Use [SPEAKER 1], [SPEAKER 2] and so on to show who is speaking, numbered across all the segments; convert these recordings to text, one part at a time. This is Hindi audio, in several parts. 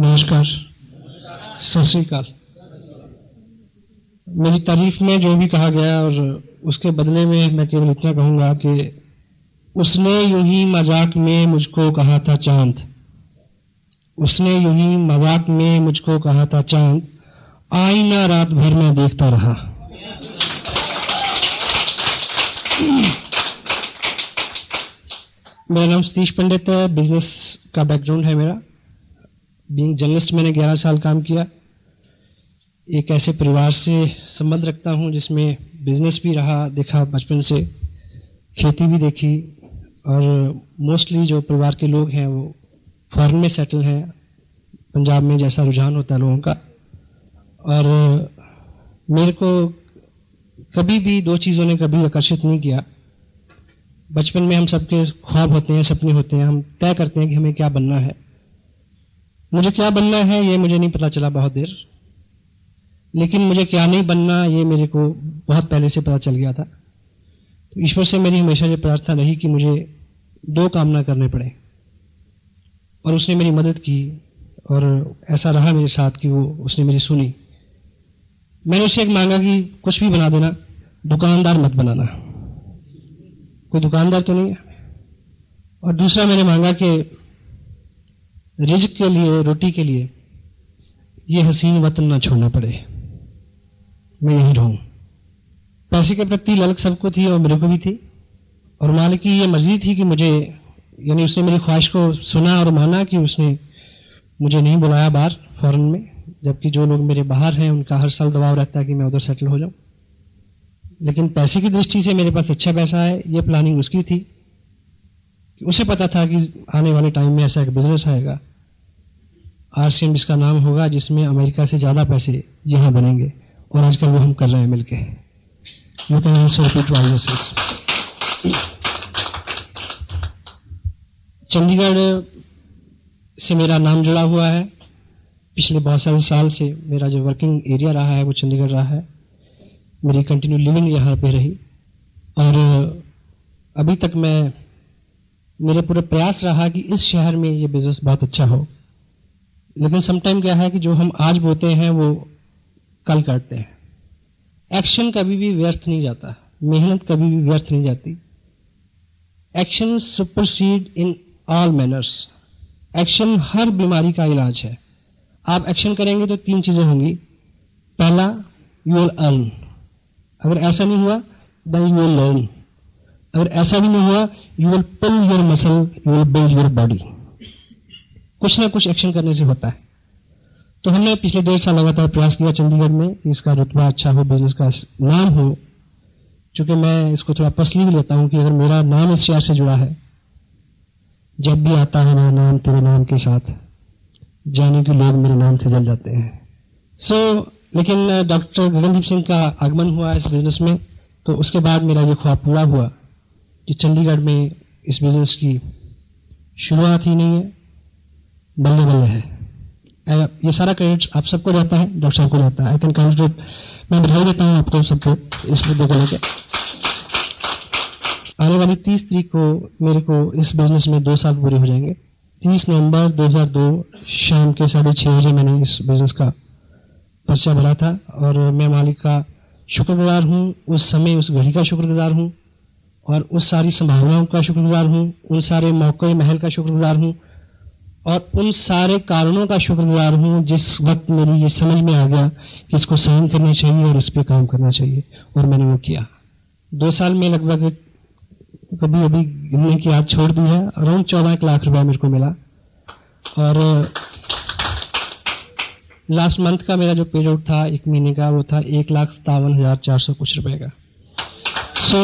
[SPEAKER 1] नमस्कार, सत श्री अकाल। मेरी तारीफ में जो भी कहा गया और उसके बदले में मैं केवल इतना कहूंगा कि उसने यूं ही मजाक में मुझको कहा था चांद, उसने यूं ही मजाक में मुझको कहा था चांद, आईना रात भर में देखता रहा। मेरा नाम सतीश पंडित है, बिजनेस का बैकग्राउंड है मेरा। बीइंग जर्नलिस्ट मैंने 11 साल काम किया। एक ऐसे परिवार से संबंध रखता हूं जिसमें बिजनेस भी रहा, देखा बचपन से, खेती भी देखी, और मोस्टली जो परिवार के लोग हैं वो फॉरेन में सेटल हैं, पंजाब में जैसा रुझान होता है लोगों का। और मेरे को कभी भी दो चीज़ों ने कभी आकर्षित नहीं किया। बचपन में हम सबके ख्वाब होते हैं, सपने होते हैं, हम तय करते हैं कि हमें क्या बनना है। मुझे क्या बनना है ये मुझे नहीं पता चला बहुत देर, लेकिन मुझे क्या नहीं बनना ये मेरे को बहुत पहले से पता चल गया था। तो ईश्वर से मेरी हमेशा ये प्रार्थना रही कि मुझे दो काम ना करने पड़े, और उसने मेरी मदद की, और ऐसा रहा मेरे साथ कि उसने मेरी सुनी। मैंने उससे एक मांगा कि कुछ भी बना देना, दुकानदार मत बनाना, कोई दुकानदार तो नहीं है। और दूसरा मैंने मांगा कि रिज़्क़ के लिए, रोटी के लिए ये हसीन वतन ना छोड़ना पड़े, मैं यहीं रहूं। पैसे के प्रति ललक सबको थी और मेरे को भी थी, और मालिक की ये मर्जी थी कि मुझे, यानी उसने मेरी ख्वाहिश को सुना और माना कि उसने मुझे नहीं बुलाया बाहर फॉरेन में, जबकि जो लोग मेरे बाहर हैं उनका हर साल दबाव रहता है कि मैं उधर सेटल हो जाऊं। लेकिन पैसे की दृष्टि से मेरे पास अच्छा पैसा है, ये प्लानिंग उसकी थी। उसे पता था कि आने वाले टाइम में ऐसा एक बिजनेस आएगा, RCM इसका नाम होगा, जिसमें अमेरिका से ज़्यादा पैसे यहाँ बनेंगे, और आजकल वो हम कर रहे हैं मिलके। You can also repeat why this is. Chandigarh से मेरा नाम जुड़ा हुआ है। पिछले बहुत सारे साल से मेरा जो वर्किंग एरिया रहा है वो चंडीगढ़ रहा है। मेरी कंटिन्यू लिविंग यहाँ पे रही, और अभी तक मेरे पूरे प्रयास रहा कि इस शहर में ये बिजनेस बहुत अच्छा हो। लेकिन समटाइम क्या है कि जो हम आज बोते हैं वो कल करते हैं। एक्शन कभी भी व्यर्थ नहीं जाता, मेहनत कभी भी व्यर्थ नहीं जाती। Action supersede in all manners. Action हर बीमारी का इलाज है। आप एक्शन करेंगे तो 3 चीजें होंगी। पहला, यू विल अर्न। अगर ऐसा नहीं हुआ देन यू विल लर्न। अगर ऐसा भी नहीं हुआ, you will pull your muscle, you will build your body. कुछ ना कुछ एक्शन करने से होता है। तो हमने पिछले 1.5 साल लगातार प्रयास किया चंडीगढ़ में कि इसका रुतबा अच्छा हो, बिजनेस का नाम हो। चूंकि मैं इसको थोड़ा पर्सनली भी लेता हूं कि अगर मेरा नाम इस शहर से जुड़ा है, जब भी आता है मेरा नाम तेरे नाम के साथ, जाने के लोग मेरे नाम से जल जाते हैं। लेकिन डॉक्टर गगनदीप सिंह का आगमन हुआ इस बिजनेस में, तो उसके बाद मेरा ये ख्वाब पूरा हुआ कि चंडीगढ़ में इस बिजनेस की शुरुआत ही नहीं है, बल्ले बल्ले है। ये सारा क्रेडिट आप सबको जाता है, डॉक्टर साहब को जाता है। आई कैन काउंट, मैं बधाई देता हूँ आपको सबको इस मुद्दे को लेकर। आने वाली 30 तारीख को मेरे को इस बिजनेस में 2 साल पूरे हो जाएंगे। 30 नवंबर 2002 शाम के 6:30 बजे मैंने इस बिजनेस का पर्चा भरा था, और मैं मालिक का शुक्रगुजार हूँ। उस समय उस घड़ी का शुक्रगुजार हूँ, और उस सारी संभावनाओं का शुक्रगुजार हूँ, उन सारे मौके महल का शुक्रगुजार हूँ, और उन सारे कारणों का शुक्रगुजार हूँ जिस वक्त मेरी ये समझ में आ गया कि इसको सहन करना चाहिए और इस पे काम करना चाहिए, और मैंने वो किया। 2 साल में लगभग कभी अभी गिनने की याद छोड़ दी है, अराउंड 14 लाख रुपया मेरे को मिला। और लास्ट मंथ का मेरा जो पे आउट था 1 महीने का, वो था 1,57,400 कुछ रुपए का। So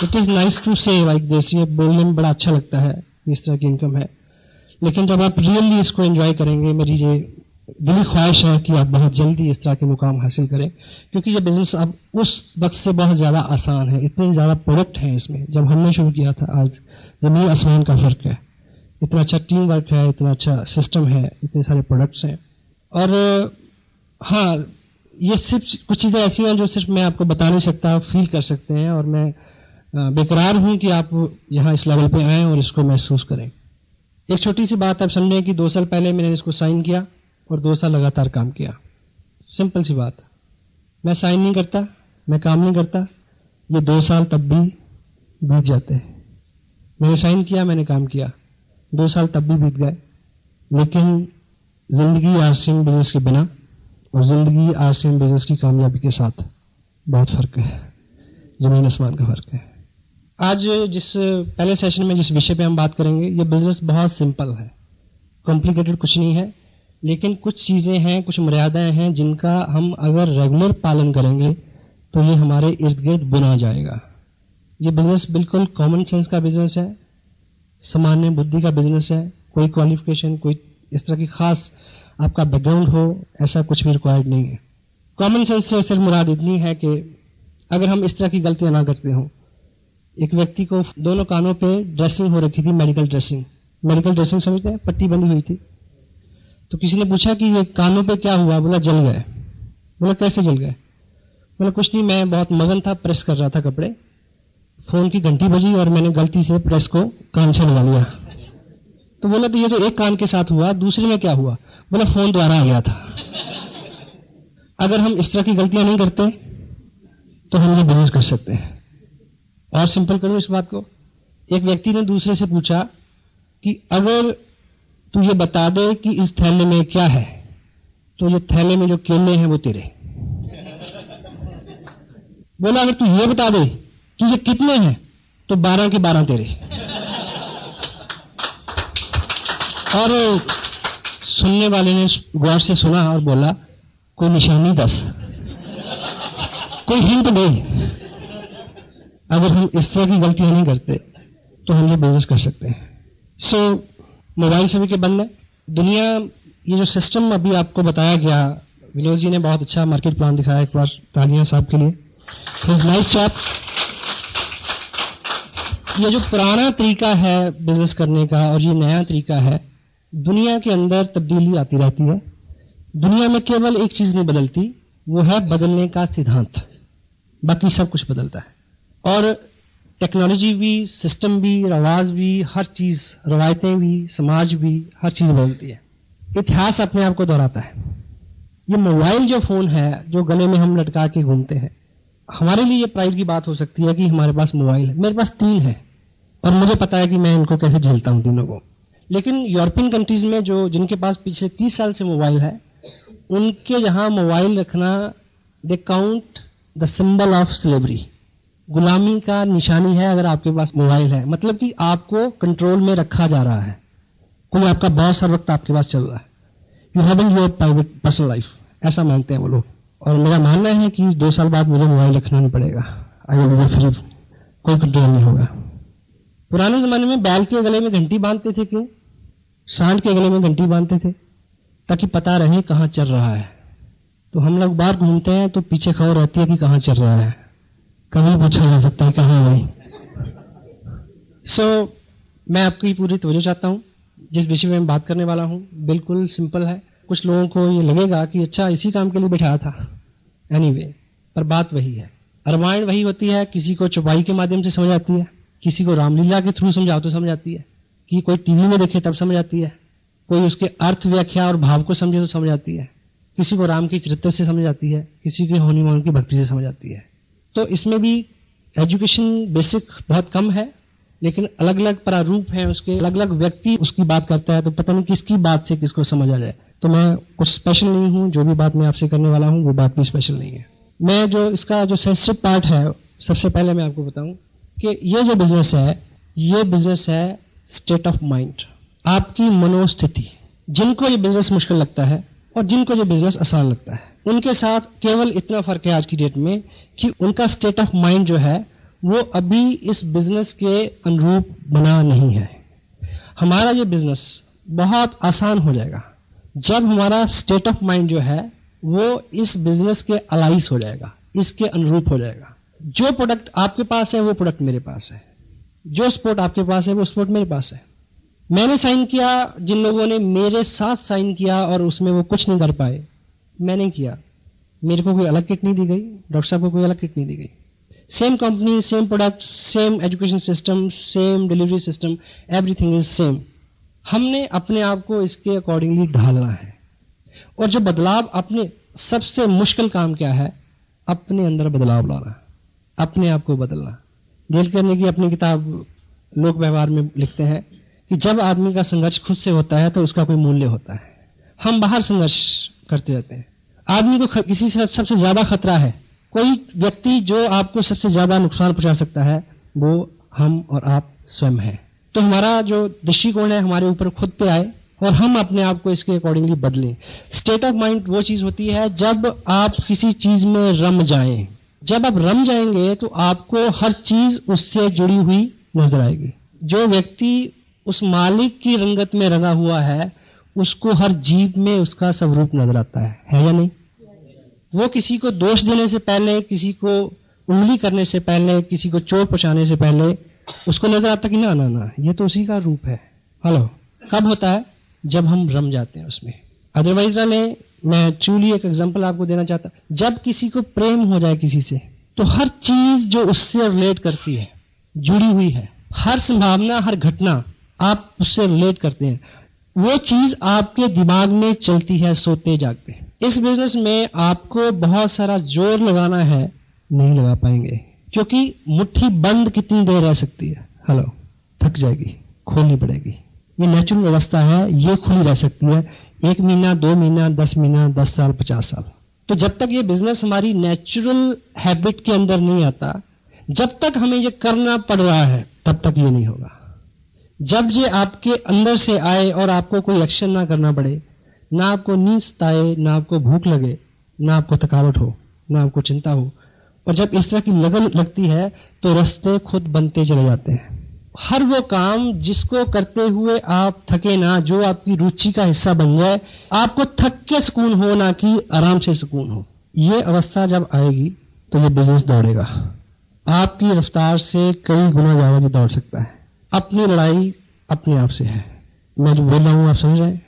[SPEAKER 1] it is nice to say like this. ये बोलने में बड़ा अच्छा लगता है इस तरह की इनकम है, लेकिन जब आप रियली इसको एंजॉय करेंगे, मेरी ये दिली ख्वाहिश है कि आप बहुत जल्दी इस तरह के मुकाम हासिल करें, क्योंकि ये बिजनेस अब उस वक्त से बहुत ज्यादा आसान है। इतने ज्यादा प्रोडक्ट हैं इसमें। जब हमने शुरू किया था, आज जमीन आसमान का फर्क है। इतना अच्छा टीम वर्क है, इतना अच्छा सिस्टम है, इतने सारे प्रोडक्ट्स हैं। और हाँ, ये सिर्फ कुछ चीजें ऐसी हैं जो सिर्फ मैं आपको बता नहीं सकता, फील कर सकते हैं, और मैं बेकरार हूं कि आप यहाँ इस लेवल पे आएं और इसको महसूस करें। एक छोटी सी बात आप समझें कि 2 साल पहले मैंने इसको साइन किया और 2 साल लगातार काम किया। सिंपल सी बात। मैं साइन नहीं करता, मैं काम नहीं करता, ये 2 साल तब भी बीत जाते हैं। मैंने साइन किया, मैंने काम किया, 2 साल तब भी बीत गए। लेकिन जिंदगी आसिम बिजनेस के बिना और जिंदगी आसिम बिजनेस की कामयाबी के साथ बहुत फर्क है, जमीन आसमान का फर्क है। आज जिस पहले सेशन में जिस विषय पे हम बात करेंगे, ये बिजनेस बहुत सिंपल है, कॉम्प्लिकेटेड कुछ नहीं है, लेकिन कुछ चीजें हैं, कुछ मर्यादाएं हैं जिनका हम अगर रेगुलर पालन करेंगे तो ये हमारे इर्द गिर्द बुना जाएगा। ये बिजनेस बिल्कुल कॉमन सेंस का बिजनेस है, सामान्य बुद्धि का बिजनेस है। कोई क्वालिफिकेशन, कोई इस तरह की खास आपका बैकग्राउंड हो, ऐसा कुछ भी रिक्वायर्ड नहीं है। कॉमन सेंस से सिर्फ मुराद इतनी है कि अगर हम इस तरह की गलतियां ना करते हों। एक व्यक्ति को दोनों कानों पे ड्रेसिंग हो रखी थी, मेडिकल ड्रेसिंग। मेडिकल ड्रेसिंग समझते हैं, पट्टी बंधी हुई थी। तो किसी ने पूछा कि ये कानों पे क्या हुआ? बोला जल गए। बोला कैसे जल गए? बोला कुछ नहीं, मैं बहुत मगन था, प्रेस कर रहा था कपड़े, फोन की घंटी बजी और मैंने गलती से प्रेस को कान से लगा लिया। तो बोला तो ये तो एक कान के साथ हुआ, दूसरे में क्या हुआ? बोला फोन द्वारा आ गया था। अगर हम इस तरह की गलतियां नहीं करते तो हम ये बिजनेस कर सकते हैं। और सिंपल करूं इस बात को, एक व्यक्ति ने दूसरे से पूछा कि अगर तू ये बता दे कि इस थैले में क्या है, तो ये थैले में जो केले हैं वो तेरे। बोला अगर तू ये बता दे कि ये कितने हैं, तो 12 के 12 तेरे। और सुनने वाले ने गौर से सुना और बोला कोई निशानी 10, कोई हिंट दे। अगर हम इस तरह की गलतियां नहीं करते तो हम ये बिजनेस कर सकते हैं। सो मोबाइल सभी के बंद है। दुनिया, ये जो सिस्टम अभी आपको बताया गया, विनोद जी ने बहुत अच्छा मार्केट प्लान दिखाया। एक बार तालियां साहब के लिए, नाइस जॉब। ये जो पुराना तरीका है बिजनेस करने का और ये नया तरीका है, दुनिया के अंदर तब्दीली आती रहती है। दुनिया में केवल एक चीज नहीं बदलती, वो है बदलने का सिद्धांत। बाकी सब कुछ बदलता है। और टेक्नोलॉजी भी, सिस्टम भी, रवाज भी, हर चीज, रवायतें भी, समाज भी, हर चीज बदलती है। इतिहास अपने आप को दोहराता है। ये मोबाइल जो फोन है जो गले में हम लटका के घूमते हैं, हमारे लिए ये प्राइड की बात हो सकती है कि हमारे पास मोबाइल है। मेरे पास 3 है और मुझे पता है कि मैं इनको कैसे झेलता हूं तीनों को। लेकिन यूरोपियन कंट्रीज में जो जिनके पास पिछले 30 साल से मोबाइल है, उनके यहां मोबाइल रखना, they count the symbol of slavery, गुलामी का निशानी है अगर आपके पास मोबाइल है। मतलब कि आपको कंट्रोल में रखा जा रहा है, कोई आपका बॉस हर वक्त आपके पास चल रहा है। You having your private personal life, ऐसा मानते हैं वो लोग। और मेरा मानना है कि 2 साल बाद मुझे मोबाइल रखना नहीं पड़ेगा। आई विल बी फ्री, कोई कंट्रोल नहीं होगा। पुराने जमाने में बैल के गले में घंटी बांधते थे, क्यों? सांड के गले में घंटी बांधते थे ताकि पता रहे कहां चल रहा है। तो हम लोग बाहर घूमते हैं तो पीछे खबर रहती है कि कहां चल रहा है, कभी पूछा जा सकता है कहां है। सो मैं आपकी पूरी तवज्जो चाहता हूं। जिस विषय में मैं बात करने वाला हूं बिल्कुल सिंपल है। कुछ लोगों को ये लगेगा कि अच्छा इसी काम के लिए बैठाया था, एनीवे, पर बात वही है। रामायण वही होती है, किसी को चौपाई के माध्यम से समझ आती है, किसी को रामलीला के थ्रू समझाओ तो समझ आती है, कि कोई टीवी में देखे तब समझ आती है, कोई उसके अर्थ, व्याख्या और भाव को समझे तो समझ आती है, किसी को राम के चरित्र से समझ आती है, किसी की हनुमान की भक्ति से समझ आती है। तो इसमें भी एजुकेशन बेसिक बहुत कम है, लेकिन अलग अलग प्रारूप हैं उसके, अलग अलग व्यक्ति उसकी बात करता है, तो पता नहीं किसकी बात से किसको समझ आ जाए। तो मैं कुछ स्पेशल नहीं हूं, जो भी बात मैं आपसे करने वाला हूं वो बात भी स्पेशल नहीं है। मैं जो इसका जो सेंसिटिव पार्ट है, सबसे पहले मैं आपको बताऊं कि ये जो बिजनेस है, ये बिजनेस है स्टेट ऑफ माइंड, आपकी मनोस्थिति। जिनको ये बिजनेस मुश्किल लगता है और जिनको ये बिजनेस आसान लगता है, उनके साथ केवल इतना फर्क है आज की डेट में कि उनका स्टेट ऑफ माइंड जो है वो अभी इस बिजनेस के अनुरूप बना नहीं है। हमारा ये बिजनेस बहुत आसान हो जाएगा जब हमारा स्टेट ऑफ माइंड जो है वो इस बिजनेस के अलाइस हो जाएगा, इसके अनुरूप हो जाएगा। जो प्रोडक्ट आपके पास है वो प्रोडक्ट मेरे पास है, जो स्पोर्ट आपके पास है वो स्पोर्ट मेरे पास है। मैंने साइन किया, जिन लोगों ने मेरे साथ साइन किया और उसमें वो कुछ नहीं कर पाए, मैं नहीं किया। मेरे को कोई अलग किट नहीं दी गई, डॉक्टर साहब को कोई अलग किट नहीं दी गई। Same company, same product, same education system, same delivery system, everything is same. हमने अपने आप को इसके अकॉर्डिंगली ढालना है। और जो बदलाव, अपने सबसे मुश्किल काम क्या है? अपने अंदर बदलाव लाना, अपने आप को बदलना। डेल कार्नेगी की अपनी किताब लोक व्यवहार में लिखते हैं कि जब आदमी का संघर्ष खुद से होता है तो उसका कोई मूल्य होता है। हम बाहर संघर्ष करते रहते हैं। आदमी को किसी से सबसे ज्यादा खतरा है, कोई व्यक्ति जो आपको सबसे ज्यादा नुकसान पहुंचा सकता है, वो हम और आप स्वयं हैं। तो हमारा जो दृष्टिकोण है हमारे ऊपर खुद पे आए और हम अपने आप को इसके अकॉर्डिंगली बदलें। स्टेट ऑफ माइंड वो चीज होती है जब आप किसी चीज में रम जाएं। जब आप रम जाएंगे तो आपको हर चीज उससे जुड़ी हुई नजर आएगी। जो व्यक्ति उस मालिक की रंगत में रंगा हुआ है उसको हर जीव में उसका स्वरूप नजर आता है या नहीं? वो किसी को दोष देने से पहले, किसी को उंगली करने से पहले, किसी को चोट पहुंचाने से पहले उसको नजर आता कि ना ना ना ये तो उसी का रूप है। हेलो, कब होता है? जब हम रम जाते हैं उसमें। अदरवाइज मैं ट्रूली एक एग्जांपल आपको देना चाहता, जब किसी को प्रेम हो जाए किसी से तो हर चीज जो उससे रिलेट करती है जुड़ी हुई है, हर संभावना, हर घटना आप उससे रिलेट करते हैं, वो चीज आपके दिमाग में चलती है सोते जागते। इस बिजनेस में आपको बहुत सारा जोर लगाना है, नहीं लगा पाएंगे क्योंकि मुट्ठी बंद कितनी देर रह सकती है? हेलो, थक जाएगी, खोलनी पड़ेगी। ये नेचुरल व्यवस्था है, ये खुली रह सकती है 1 महीना, 2 महीना, 10 महीना, 10 साल, 50 साल। तो जब तक ये बिजनेस हमारी नेचुरल हैबिट के अंदर नहीं आता, जब तक हमें ये करना पड़ रहा है, तब तक ये नहीं होगा। जब ये आपके अंदर से आए और आपको कोई एक्शन ना करना पड़े, ना आपको नींद सताए, ना आपको भूख लगे, ना आपको थकावट हो, ना आपको चिंता हो, और जब इस तरह की लगन लगती है तो रास्ते खुद बनते चले जाते हैं। हर वो काम जिसको करते हुए आप थके ना, जो आपकी रुचि का हिस्सा बन जाए, आपको थक के सुकून हो ना कि आराम से सुकून हो, ये अवस्था जब आएगी तो ये बिजनेस दौड़ेगा। आपकी रफ्तार से कई गुना ज्यादा जो दौड़ सकता है। अपनी लड़ाई अपने आप से है। मैं जो बोल रहा हूं आप समझ रहे हैं?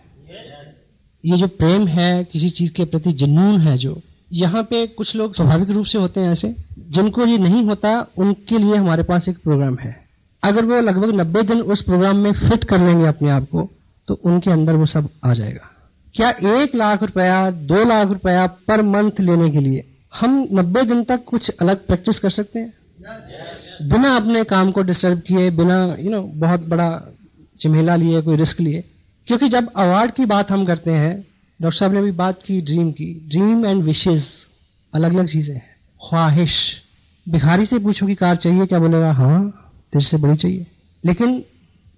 [SPEAKER 1] ये जो प्रेम है, किसी चीज के प्रति जुनून है, जो यहाँ पे कुछ लोग स्वाभाविक रूप से होते हैं ऐसे, जिनको ये नहीं होता, उनके लिए हमारे पास एक प्रोग्राम है। अगर वो लगभग 90 दिन उस प्रोग्राम में फिट कर लेंगे अपने आप को, तो उनके अंदर वो सब आ जाएगा। क्या 1 लाख रुपया, 2 लाख रुपया पर मंथ लेने के लिए हम 90 दिन तक कुछ अलग प्रैक्टिस कर सकते हैं? बिना अपने काम को डिस्टर्ब किए, बिना बहुत बड़ा झमेला लिए, कोई रिस्क लिए। क्योंकि जब अवार्ड की बात हम करते हैं, डॉक्टर साहब ने भी बात की ड्रीम की, ड्रीम एंड विशेस अलग अलग चीजें हैं। ख्वाहिश, भिखारी से पूछो कि कार चाहिए, क्या बोलेगा? हाँ, तेरे से बड़ी चाहिए। लेकिन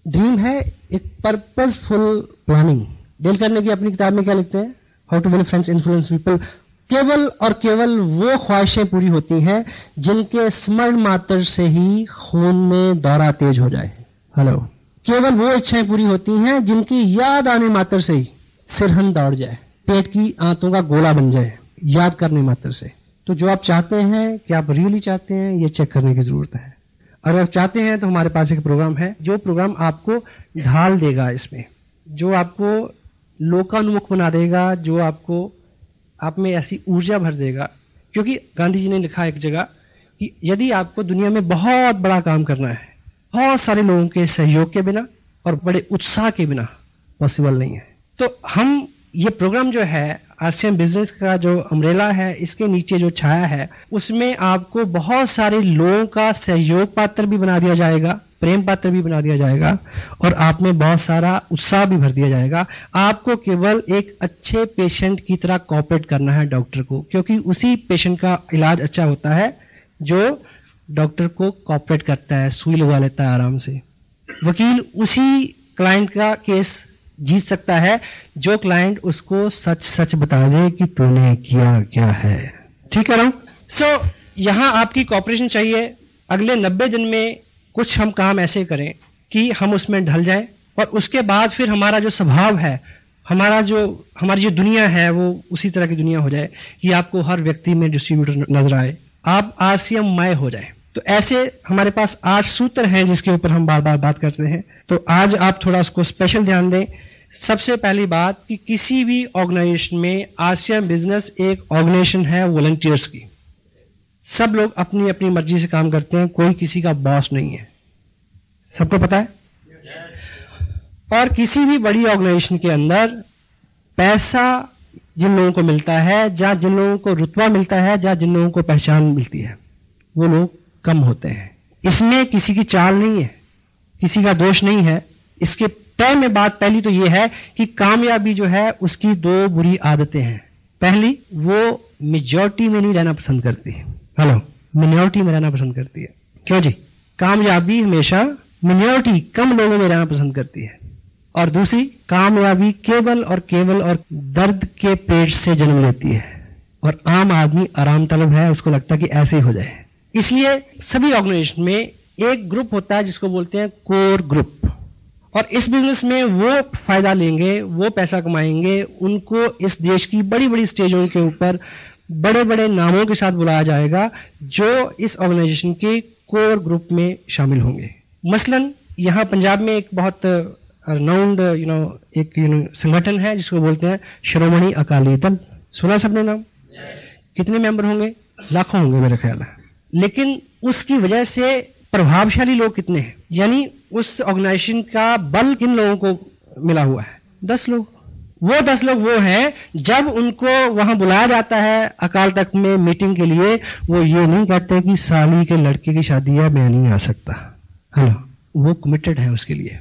[SPEAKER 1] ड्रीम है एक पर्पसफुल प्लानिंग। डेल कार्नेगी अपनी किताब में क्या लिखते हैं? How to win friends, influence people. केवल और केवल वो ख्वाहिशें पूरी होती हैं जिनके स्मरण मात्र से ही खून में दौरा तेज हो जाए। हेलो, केवल वो इच्छाएं पूरी होती हैं जिनकी याद आने मात्र से ही सिरहन दौड़ जाए, पेट की आंतों का गोला बन जाए याद करने मात्र से। तो जो आप चाहते हैं, क्या आप रियली चाहते हैं, ये चेक करने की जरूरत है। अगर आप चाहते हैं तो हमारे पास एक प्रोग्राम है, जो प्रोग्राम आपको ढाल देगा इसमें, जो आपको लोकानुमुख बना देगा, जो आपको आप में ऐसी ऊर्जा भर देगा। क्योंकि गांधी जी ने लिखा एक जगह कि यदि आपको दुनिया में बहुत बड़ा काम करना है, बहुत सारे लोगों के सहयोग के बिना और बड़े उत्साह के बिना पॉसिबल नहीं है। तो हम ये प्रोग्राम जो है, आसियान बिजनेस का जो अम्ब्रेला है, इसके नीचे जो छाया है, उसमें आपको बहुत सारे लोगों का सहयोग पात्र भी बना दिया जाएगा, प्रेम पात्र भी बना दिया जाएगा, और आप में बहुत सारा उत्साह भी भर दिया जाएगा। आपको केवल एक अच्छे पेशेंट की तरह कोऑपरेट करना है डॉक्टर को, क्योंकि उसी पेशेंट का इलाज अच्छा होता है जो डॉक्टर को कोऑपरेट करता है, सुई लगा लेता है आराम से। वकील उसी क्लाइंट का केस जीत सकता है जो क्लाइंट उसको सच सच बता दे कि तूने किया क्या है। ठीक है ना? सो यहां आपकी कोऑपरेशन चाहिए। अगले 90 दिन में कुछ हम काम ऐसे करें कि हम उसमें ढल जाएं, और उसके बाद फिर हमारा जो स्वभाव है, हमारी जो दुनिया है, वो उसी तरह की दुनिया हो जाए कि आपको हर व्यक्ति में डिस्ट्रीब्यूटर नजर आए, आप आरसीएम मय हो जाए। तो ऐसे हमारे पास 8 सूत्र हैं जिसके ऊपर हम बार बार बात करते हैं। तो आज आप थोड़ा उसको स्पेशल ध्यान दें। सबसे पहली बात कि किसी भी ऑर्गेनाइजेशन में, आसियान बिजनेस एक ऑर्गेनाइजेशन है वॉलंटियर्स की। सब लोग अपनी अपनी मर्जी से काम करते हैं, कोई किसी का बॉस नहीं है। सबको पता है? और किसी भी बड़ी ऑर्गेनाइजेशन के अंदर पैसा जिन लोगों को मिलता है, जहां जिन लोगों को रुतबा मिलता है, जहां जिन लोगों को पहचान मिलती है, वो लोग कम होते हैं। इसमें किसी की चाल नहीं है, किसी का दोष नहीं है। इसके तय में बात पहली तो ये है कि कामयाबी जो है उसकी दो बुरी आदतें हैं। पहली, वो मेजॉरिटी में नहीं रहना पसंद करती है, हेलो, मिनॉरिटी में रहना पसंद करती है। क्यों जी? कामयाबी हमेशा मिनॉरिटी, कम लोगों में रहना पसंद करती है। और दूसरी, कामयाबी केवल और दर्द के पेट से जन्म लेती है, और आम आदमी आराम तलब है, उसको लगता है कि ऐसे ही हो जाए। इसलिए सभी ऑर्गेनाइजेशन में एक ग्रुप होता है जिसको बोलते हैं कोर ग्रुप, और इस बिजनेस में वो फायदा लेंगे, वो पैसा कमाएंगे, उनको इस देश की बड़ी बड़ी स्टेजों के ऊपर बड़े बड़े नामों के साथ बुलाया जाएगा जो इस ऑर्गेनाइजेशन के कोर ग्रुप में शामिल होंगे। मसलन यहाँ पंजाब में एक बहुत रिनाउंड एक संगठन है जिसको बोलते हैं श्रोमणी अकाली दल। सुना सबने नाम? कितने मेंबर होंगे? लाखों होंगे मेरे ख्याल है। लेकिन उसकी वजह से प्रभावशाली लोग कितने हैं? यानी उस ऑर्गेनाइजेशन का बल किन लोगों को मिला हुआ है? 10 लोग। वो 10 लोग वो हैं, जब उनको वहां बुलाया जाता है अकाल तख्त में मीटिंग के लिए, वो ये नहीं कहते कि साली के लड़के की शादी है, मैं नहीं आ सकता। हेलो, वो कमिटेड है उसके लिए,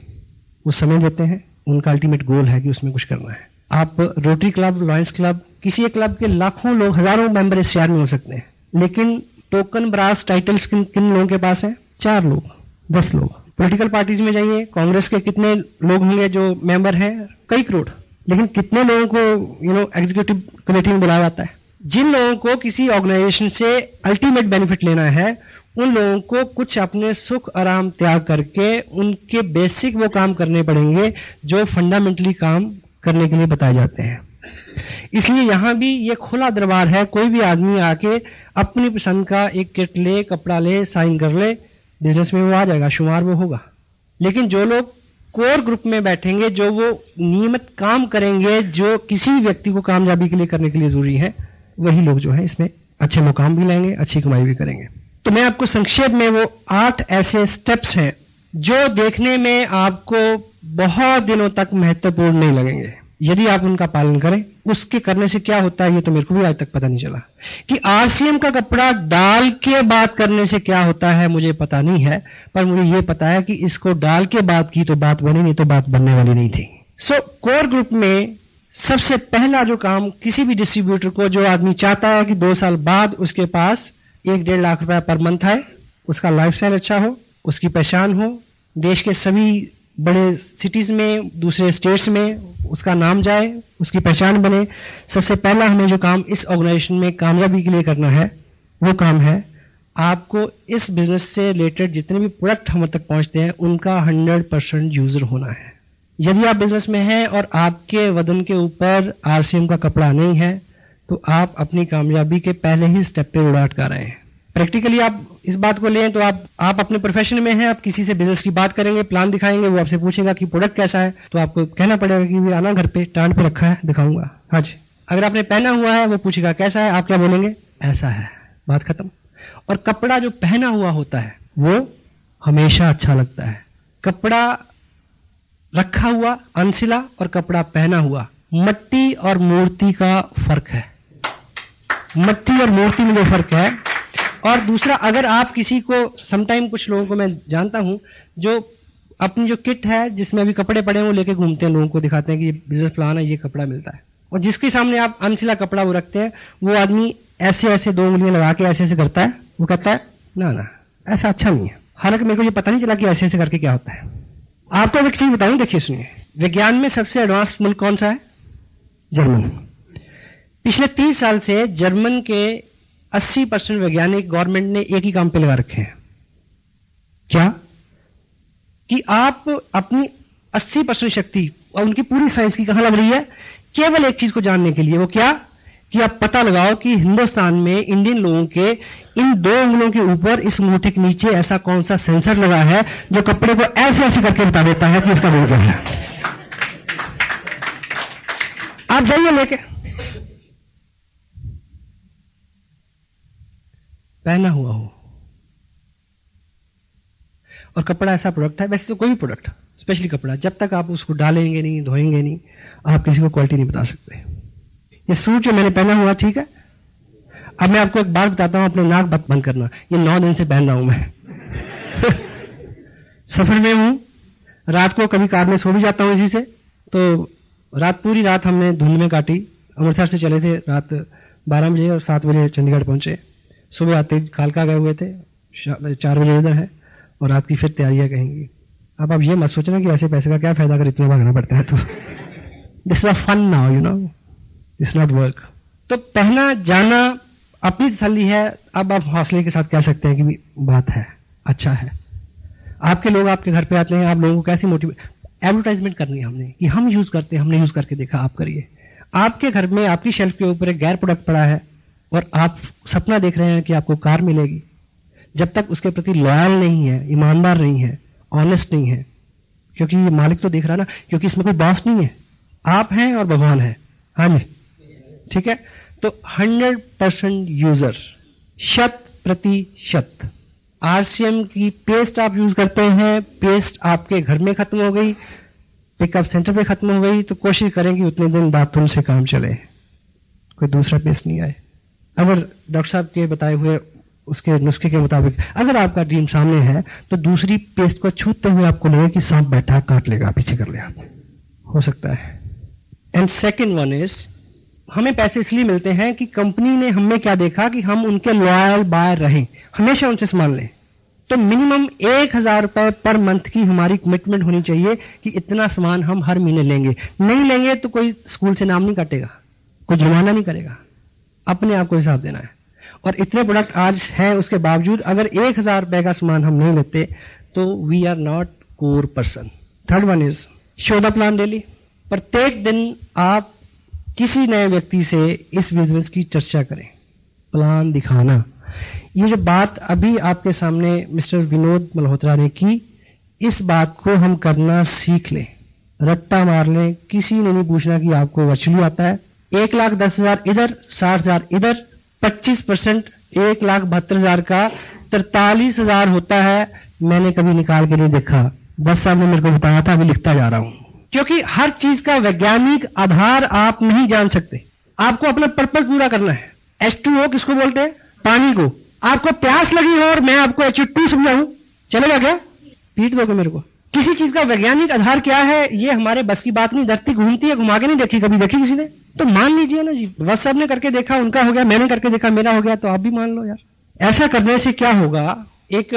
[SPEAKER 1] वो समय देते हैं, उनका अल्टीमेट गोल है कि उसमें कुछ करना है। आप रोटरी क्लब, लॉयंस क्लब, किसी एक क्लब के लाखों लोग, हजारों मेंबर इस शहर में हो सकते हैं, लेकिन टोकन ब्रास टाइटल्स किन किन लोगों के पास है? 4 लोग, 10 लोग। पॉलिटिकल पार्टीज में जाइए, कांग्रेस के कितने लोग होंगे जो मेंबर हैं? कई करोड़। लेकिन कितने लोगों को एग्जीक्यूटिव कमेटी में बुलाया जाता है? जिन लोगों को किसी ऑर्गेनाइजेशन से अल्टीमेट बेनिफिट लेना है, उन लोगों को कुछ अपने सुख आराम त्याग करके उनके बेसिक वो काम करने पड़ेंगे जो फंडामेंटली काम करने के लिए बताए जाते हैं। इसलिए यहां भी ये खुला दरबार है, कोई भी आदमी आके अपनी पसंद का एक किट ले, कपड़ा ले, साइन कर ले, बिजनेस में वो आ जाएगा, शुमार वो होगा। लेकिन जो लोग कोर ग्रुप में बैठेंगे, जो वो नियमित काम करेंगे, जो किसी भी व्यक्ति को कामयाबी के लिए करने के लिए जरूरी है, वही लोग जो है इसमें अच्छे मुकाम भी लेंगे, अच्छी कमाई भी करेंगे। तो मैं आपको संक्षेप में वो 8 ऐसे स्टेप्स हैं जो देखने में आपको बहुत दिनों तक महत्वपूर्ण नहीं लगेंगे, यदि आप उनका पालन करें। उसके करने से क्या होता है ये तो मेरे को भी आज तक पता नहीं चला। कि आरसीएम का कपड़ा डाल के बात करने से क्या होता है मुझे पता नहीं है, पर मुझे ये पता है कि इसको डाल के बात की तो बात बनी, नहीं तो बात बनने वाली नहीं थी। सो कोर ग्रुप में सबसे पहला जो काम किसी भी डिस्ट्रीब्यूटर को, जो आदमी चाहता है कि 2 साल बाद उसके पास 1-1.5 लाख रुपया पर मंथ आए, उसका लाइफस्टाइल अच्छा हो, उसकी पहचान हो, देश के सभी बड़े सिटीज में, दूसरे स्टेट्स में उसका नाम जाए, उसकी पहचान बने, सबसे पहला हमें जो काम इस ऑर्गेनाइजेशन में कामयाबी के लिए करना है, वो काम है आपको इस बिजनेस से रिलेटेड जितने भी प्रोडक्ट हम तक पहुंचते हैं उनका 100% यूजर होना है। यदि आप बिजनेस में हैं और आपके वजन के ऊपर आरसीएम का कपड़ा नहीं है, तो आप अपनी कामयाबी के पहले ही स्टेप पे उड़ा अटका रहे हैं। प्रैक्टिकली आप इस बात को लें तो आप अपने प्रोफेशन में हैं, आप किसी से बिजनेस की बात करेंगे, प्लान दिखाएंगे, वो आपसे पूछेगा कि प्रोडक्ट कैसा है, तो आपको कहना पड़ेगा कि भी आना घर पे, टांड पे रखा है, दिखाऊंगा। हाँ जी। अगर आपने पहना हुआ है, वो पूछेगा कैसा है, आप क्या बोलेंगे? ऐसा है, बात खत्म। और कपड़ा जो पहना हुआ होता है वो हमेशा अच्छा लगता है। कपड़ा रखा हुआ अनसिला और कपड़ा पहना हुआ, मट्टी और मूर्ति का फर्क है। मट्टी और मूर्ति में जो फर्क है। और दूसरा, अगर आप किसी को, समटाइम कुछ लोगों को मैं जानता हूं जो अपनी जो किट है जिसमें अभी कपड़े पड़े हैं वो लेके घूमते हैं, लोगों को दिखाते हैं कि ये बिजनेस प्लान है, ये कपड़ा मिलता है, और जिसके सामने आप अनसिला कपड़ा वो रखते हैं, वो आदमी ऐसे ऐसे 2 उंगलियां लगा के ऐसे ऐसे करता है, वो कहता है ना ना ऐसा अच्छा नहीं है। हालांकि मेरे को ये पता नहीं चला कि ऐसे ऐसे करके क्या होता है। आपको एक चीज बताऊं, देखिए सुनिए, विज्ञान में सबसे एडवांस मुल्क कौन सा है? जर्मन। पिछले 30 साल से जर्मन के 80% वैज्ञानिक गवर्नमेंट ने एक ही काम पे लगा रखे हैं। क्या? कि आप अपनी 80% शक्ति और उनकी पूरी साइंस की कहां लग रही है? केवल एक चीज को जानने के लिए। वो क्या? कि आप पता लगाओ कि हिंदुस्तान में इंडियन लोगों के इन 2 उंगलियों के ऊपर, इस अंगूठे के नीचे ऐसा कौन सा सेंसर लगा है जो कपड़े को ऐसे ऐसे करके बता देता है कि इसका रोल क्या है। आप जाइए लेके, पहना हुआ हो, और कपड़ा ऐसा प्रोडक्ट है, वैसे तो कोई भी प्रोडक्ट स्पेशली कपड़ा, जब तक आप उसको डालेंगे नहीं, धोएंगे नहीं, आप किसी को क्वालिटी नहीं बता सकते। ये सूट जो मैंने पहना हुआ, ठीक है, अब मैं आपको एक बात बताता हूं, अपने नाक बंद करना, ये 9 दिन से पहन रहा हूं मैं सफर में हूं, रात को कभी कार में सो भी जाता हूं इसी से। तो पूरी रात हमने धुंध में काटी। अमृतसर से चले थे रात 12 बजे और 7 बजे चंडीगढ़ पहुंचे। सुबह आते कालका गए हुए थे, 4 बजे इधर है, और रात की फिर तैयारियां कहेंगी। अब आप ये मत सोचना कि ऐसे पैसे का क्या फायदा अगर इतना भागना पड़ता है तो। This is a fun now, you know, this not work. तो पहना जाना अपनी तसल्ली है। अब आप हौसले के साथ कह सकते हैं कि बात है, अच्छा है। आपके लोग आपके घर पे आते हैं, आप लोगों को कैसी मोटिवेट, एडवर्टाइजमेंट करनी है हमने कि हम यूज करते हैं, हमने यूज करके देखा, आप करिए। आपके घर में आपकी शेल्फ के ऊपर एक गैर प्रोडक्ट पड़ा है और आप सपना देख रहे हैं कि आपको कार मिलेगी, जब तक उसके प्रति लॉयल नहीं है, ईमानदार नहीं है, ऑनेस्ट नहीं है, क्योंकि ये मालिक तो देख रहा ना, क्योंकि इसमें कोई बॉस नहीं है, आप हैं और भगवान है। हाँ जी, ठीक है। तो 100% यूजर, 100% आरसीएम की पेस्ट आप यूज करते हैं, पेस्ट आपके घर में खत्म हो गई, पिकअप सेंटर पे खत्म हो गई, तो कोशिश करें कि उतने दिन बाथरूम से काम चले, कोई दूसरा पेस्ट नहीं आए। अगर डॉक्टर साहब के बताए हुए उसके नुस्खे के मुताबिक अगर आपका ड्रीम सामने है, तो दूसरी पेस्ट को छूते हुए आपको लगे कि सांप बैठा काट लेगा, पीछे कर ले, आप हो सकता है। एंड सेकेंड वन इज, हमें पैसे इसलिए मिलते हैं कि कंपनी ने हमें क्या देखा कि हम उनके लॉयल बायर रहें, हमेशा उनसे सामान लें। तो मिनिमम 1000 रुपए पर मंथ की हमारी कमिटमेंट होनी चाहिए कि इतना सामान हम हर महीने लेंगे। नहीं लेंगे तो कोई स्कूल से नाम नहीं काटेगा, कोई जुर्माना नहीं करेगा, अपने आप को हिसाब देना है। और इतने प्रोडक्ट आज हैं, उसके बावजूद अगर 1000 रुपए का सामान हम नहीं लेते तो we are not core person. Third one is show the plan daily. प्रत्येक दिन आप किसी नए व्यक्ति से इस बिजनेस की चर्चा करें, प्लान दिखाना। ये जो बात अभी आपके सामने मिस्टर विनोद मल्होत्रा ने की, इस बात को हम करना सीख लें, रट्टा मार लें। किसी ने नहीं पूछना कि आपको वर्चुअली आता है। 1,10,000 इधर, 60,000 इधर, 25% 1,72,000 का 43,000 होता है। मैंने कभी निकाल के नहीं देखा, बस साहब ने मेरे को बताया था, अभी लिखता जा रहा हूं। क्योंकि हर चीज का वैज्ञानिक आधार आप नहीं जान सकते। आपको अपना पर्पज पूरा करना है। H2O किसको बोलते हैं? पानी को। आपको प्यास लगी हो और मैं आपको H2 समझाऊं, चलेगा क्या? पीट दोगे मेरे को? किसी चीज का वैज्ञानिक आधार क्या है, ये हमारे बस की बात नहीं। धरती घूमती है, घुमा के नहीं देखी, कभी देखी किसी ने? तो मान लीजिए ना जी, बस सब ने करके देखा, उनका हो गया, मैंने करके देखा, मेरा हो गया, तो आप भी मान लो यार। ऐसा करने से क्या होगा? एक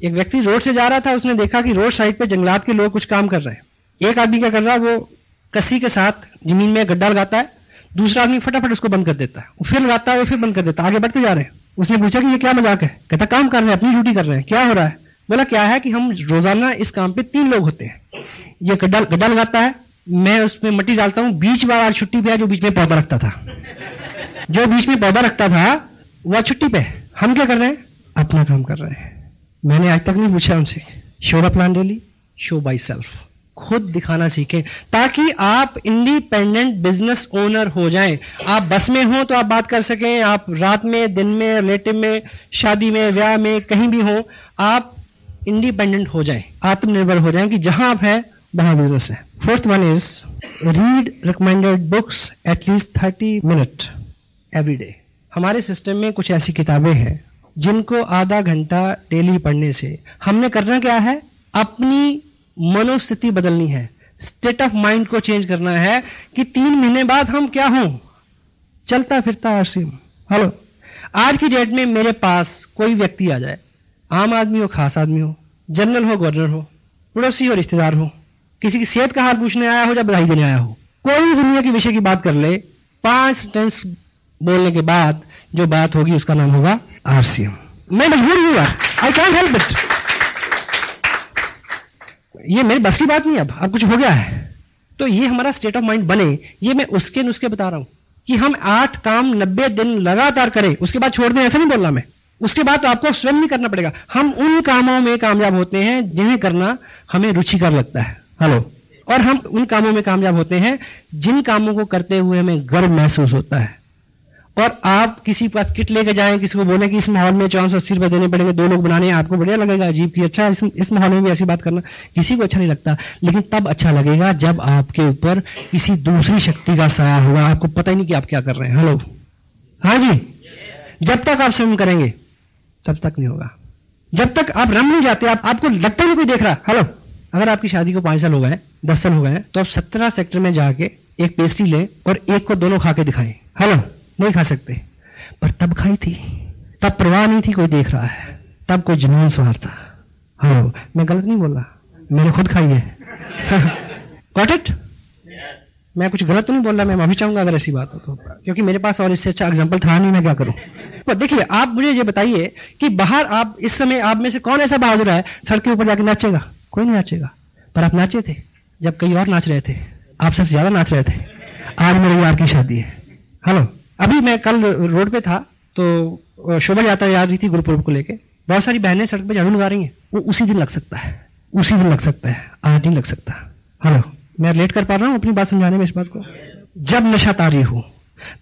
[SPEAKER 1] व्यक्ति रोड से जा रहा था, उसने देखा कि रोड साइड पे जंगलात के लोग कुछ काम कर रहे हैं। एक आदमी क्या कर रहा है, वो कस्सी के साथ जमीन में गड्ढा लगाता है, दूसरा आदमी फटाफट उसको बंद कर देता है, फिर लगाता है, फिर बंद कर देता है, आगे बढ़ते जा रहे हैं। उसने पूछा कि ये क्या मजाक है? कहता काम कर रहे हैं, अपनी ड्यूटी कर रहे हैं। क्या हो रहा है? बोला क्या है कि हम रोजाना इस काम पे 3 लोग होते हैं। ये गड्ढा लगाता है, मैं उसमें मिट्टी डालता हूं, बीच बार आज छुट्टी पे है, जो बीच में पौधा रखता था, जो बीच में पौधा रखता था वह छुट्टी पे। हम क्या कर रहे हैं? अपना काम कर रहे हैं। मैंने आज तक नहीं पूछा उनसे। Show the plan daily, show by self. खुद दिखाना सीखें ताकि आप इंडिपेंडेंट बिजनेस ओनर हो जाएं। आप बस में हो तो आप बात कर सकें, आप रात में, दिन में, रिलेटिव में, शादी में, ब्याह में, कहीं भी हो, आप इंडिपेंडेंट हो जाएं, आत्मनिर्भर हो जाएं कि जहां आप हैं वहां बिजनेस है। Fourth one is read recommended books at least 30 minute every day. हमारे सिस्टम में कुछ ऐसी किताबें हैं जिनको आधा घंटा डेली पढ़ने से हमने करना क्या है? अपनी मनोस्थिति बदलनी है, स्टेट ऑफ माइंड को चेंज करना है कि 3 महीने बाद हम क्या हों, चलता फिरता आरसीएम। हेलो, आज की डेट में मेरे पास कोई व्यक्ति आ जाए, आम आदमी हो, खास आदमी हो, जनरल हो, गवर्नर हो, पड़ोसी हो, रिश्तेदार हो, किसी की सेहत का हाल पूछने आया हो या बधाई देने आया हो, कोई दुनिया के विषय की बात कर ले, 5 सेंटेंस बोलने के बाद जो बात होगी उसका नाम होगा आरसीएम। मैं मजबूर हूं यार, आई कांट हेल्प इट। ये मेरी बस की बात नहीं, अब कुछ हो गया है। तो ये हमारा स्टेट ऑफ माइंड बने, ये मैं उसके नुस्खे बता रहा हूं कि हम 8 काम 90 दिन लगातार करें, उसके बाद छोड़ दें, ऐसा नहीं बोल रहा मैं। उसके बाद तो आपको स्वयं नहीं करना पड़ेगा। हम उन कामों में कामयाब होते हैं जिन्हें करना हमें रुचिकर लगता है। हेलो, और हम उन कामों में कामयाब होते हैं जिन कामों को करते हुए हमें गर्व महसूस होता है। और आप किसी के पास किट लेके जाएं, किसी को बोलें कि इस माहौल में 480 रुपए देने पड़ेंगे, 2 लोग बनाने हैं, आपको बढ़िया लगेगा, अजीब कि अच्छा इस माहौल में भी ऐसी बात करना, किसी को अच्छा नहीं लगता। लेकिन तब अच्छा लगेगा जब आपके ऊपर किसी दूसरी शक्ति का साया होगा, आपको पता ही नहीं कि आप क्या कर रहे हैं। हेलो, हाँ जी। जब तक आप स्वयं करेंगे तब तक नहीं होगा। जब तक आप रम नहीं जाते, आपको लगता नहीं कोई देख रहा। हेलो, अगर आपकी शादी को 5 साल हो गए, 10 साल हो गए, तो आप 17 सेक्टर में जाके एक पेस्ट्री लें और एक को दोनों खा के दिखाएं। हेलो, नहीं खा सकते, पर तब खाई थी, तब परवाह नहीं थी कोई देख रहा है, तब कोई जुनून सवार था। हाँ, मैं गलत नहीं बोल रहा, मैंने खुद खाई है। Got it? मैं कुछ गलत तो नहीं बोल रहा, मैं माफी चाहूंगा अगर ऐसी बात हो तो, क्योंकि मेरे पास और इससे अच्छा एग्जाम्पल था नहीं, मैं क्या करूं। तो देखिए, आप मुझे ये बताइए कि बाहर आप इस समय आप में से कौन ऐसा बहादुर है सड़क के ऊपर जाकर नाचेगा? कोई नहीं नाचेगा, पर आप नाचे थे जब कई और नाच रहे थे, आप सबसे ज्यादा नाच रहे थे। आज मेरे यार की शादी है। हेलो, अभी मैं कल रोड पे था तो शोभा यात्रा जा रही थी गुरुपुरब को लेके, बहुत सारी बहनें सड़क पे झाड़ू लगा रही हैं। वो उसी दिन लग सकता है, उसी दिन लग सकता है, आज नहीं लग सकता। हेलो, मैं रिलेट कर पा रहा हूं अपनी बात समझाने में इस बात को। जब नशा तारी हो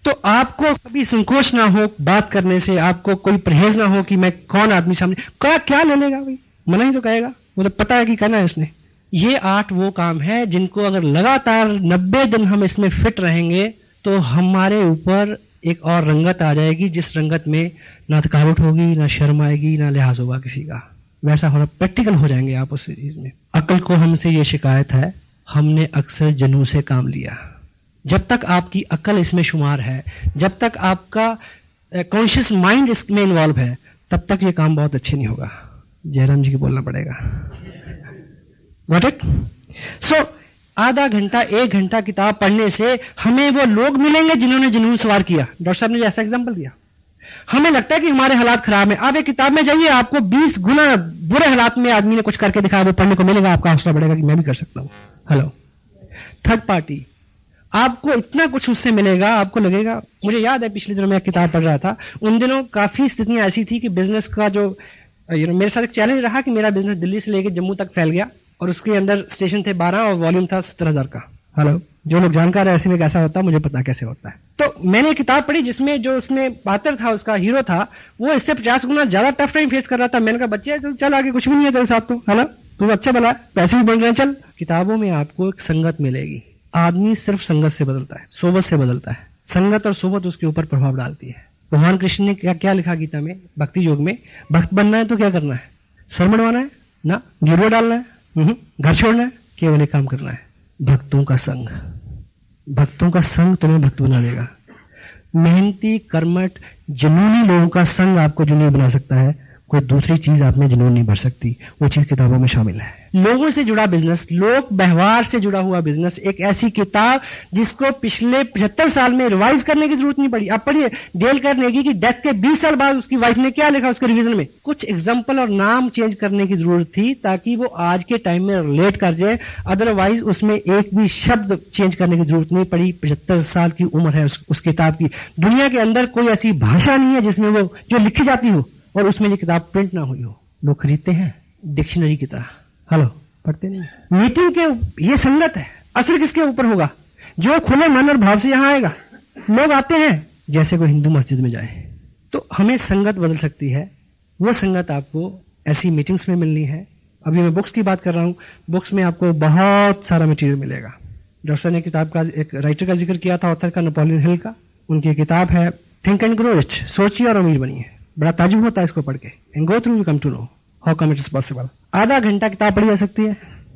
[SPEAKER 1] तो आपको कभी संकोच ना हो बात करने से, आपको कोई परहेज ना हो कि मैं कौन आदमी सामने क्या ले लेगा, भाई मना ही तो कहेगा, वो तो पता है कि करना है इसने। ये 8 वो काम है जिनको अगर लगातार 90 दिन हम इसमें फिट रहेंगे तो हमारे ऊपर एक और रंगत आ जाएगी, जिस रंगत में ना थकावट होगी, ना शर्म आएगी, ना लिहाज होगा किसी का। वैसा होना, प्रैक्टिकल हो जाएंगे आप उस चीज में। अक्ल को हमसे ये शिकायत है, हमने अक्सर जनू से काम लिया। जब तक आपकी अक्ल इसमें शुमार है, जब तक आपका कॉन्शियस माइंड इसमें इन्वॉल्व है, तब तक ये काम बहुत अच्छे नहीं होगा। जयराम जी की बोलना पड़ेगा। Got it? So, आधा घंटा 1 घंटा किताब पढ़ने से हमें वो लोग मिलेंगे जिन्होंने जुनून सवार किया। डॉक्टर साहब ने ऐसा एग्जांपल दिया। हमें लगता है कि हमारे हालात खराब है, आप एक किताब में जाइए, आपको 20 गुना बुरे हालात में आदमी ने कुछ करके दिखाया, वो पढ़ने को मिलेगा, आपका हौसला बढ़ेगा कि मैं भी कर सकता हूं। हेलो, थर्ड पार्टी, आपको इतना कुछ उससे मिलेगा, आपको लगेगा। मुझे याद है पिछले दिनों में एक किताब पढ़ रहा था, उन दिनों काफी स्थितियां ऐसी थी कि बिजनेस का जो मेरे साथ एक चैलेंज रहा कि मेरा बिजनेस दिल्ली से लेकर जम्मू तक फैल गया और उसके अंदर स्टेशन थे 12 और वॉल्यूम था 70,000 का। हेलो, जो लोग जानकार है ऐसे में कैसा होता है मुझे पता कैसे होता है। तो मैंने एक किताब पढ़ी जिसमें जो उसमें पात्र था, उसका हीरो था, वो इससे 50 गुना ज्यादा टफ टाइम फेस कर रहा था। मैंने कहा बच्चे तो चल आगे, कुछ भी नहीं है तेरे साथ, तो हेलो तू अच्छा भला, पैसे भी बन रहे हैं, चल। किताबों में आपको एक संगत मिलेगी। आदमी सिर्फ संगत से बदलता है, सोबत से बदलता है। संगत और सोबत उसके ऊपर प्रभाव डालती है। भगवान कृष्ण ने क्या लिखा गीता में, भक्ति योग में, भक्त बनना है तो क्या करना है? सर मड़वाना है ना, गिरवा डालना है, घर छोड़ना है, केवल एक काम करना है, भक्तों का संग। भक्तों का संग तुम्हें भक्त बना देगा। मेहनती, कर्मठ, जुनूनी लोगों का संग आपको जुनूनी बना सकता है, कोई दूसरी चीज आप में जुनून नहीं भर सकती। वो चीज किताबों में शामिल है। लोगों से जुड़ा बिजनेस, लोक व्यवहार से जुड़ा हुआ बिजनेस, एक ऐसी किताब जिसको पिछले 75 साल में रिवाइज करने की जरूरत नहीं पड़ी। आप पढ़िए डेल कार्नेगी की डेथ के 20 साल बाद उसकी वाइफ ने क्या लिखा उसके रिवीजन में, कुछ एग्जाम्पल और नाम चेंज करने की जरूरत थी ताकि वो आज के टाइम में रिलेट कर जाए। अदरवाइज उसमें एक भी शब्द चेंज करने की जरूरत नहीं पड़ी। 75 साल की उम्र है उस किताब की। दुनिया के अंदर कोई ऐसी भाषा नहीं है जिसमें वो जो लिखी जाती हो और उसमें ये किताब प्रिंट ना हुई हो। लोग खरीदते हैं डिक्शनरी की तरह, हेलो पढ़ते नहीं। मीटिंग के ये संगत है, असर किसके ऊपर होगा? जो खुले मन और भाव से यहां आएगा। लोग आते हैं जैसे कोई हिंदू मस्जिद में जाए। तो हमें संगत बदल सकती है। वो संगत आपको ऐसी मीटिंग्स में मिलनी है। अभी मैं बुक्स की बात कर रहा हूं, बुक्स में आपको बहुत सारा मटेरियल मिलेगा। डॉक्टर ने किताब का एक राइटर का जिक्र किया था, ऑथर का, नेपोलियन हिल का। उनकी किताब है थिंक एंड ग्रो रिच, सोचिए और अमीर बनिए। बड़ा ताजुब होता है इसको पढ़ के। And go through you come to know how come it is possible. आधा घंटा किताब पढ़ी जा सकती है।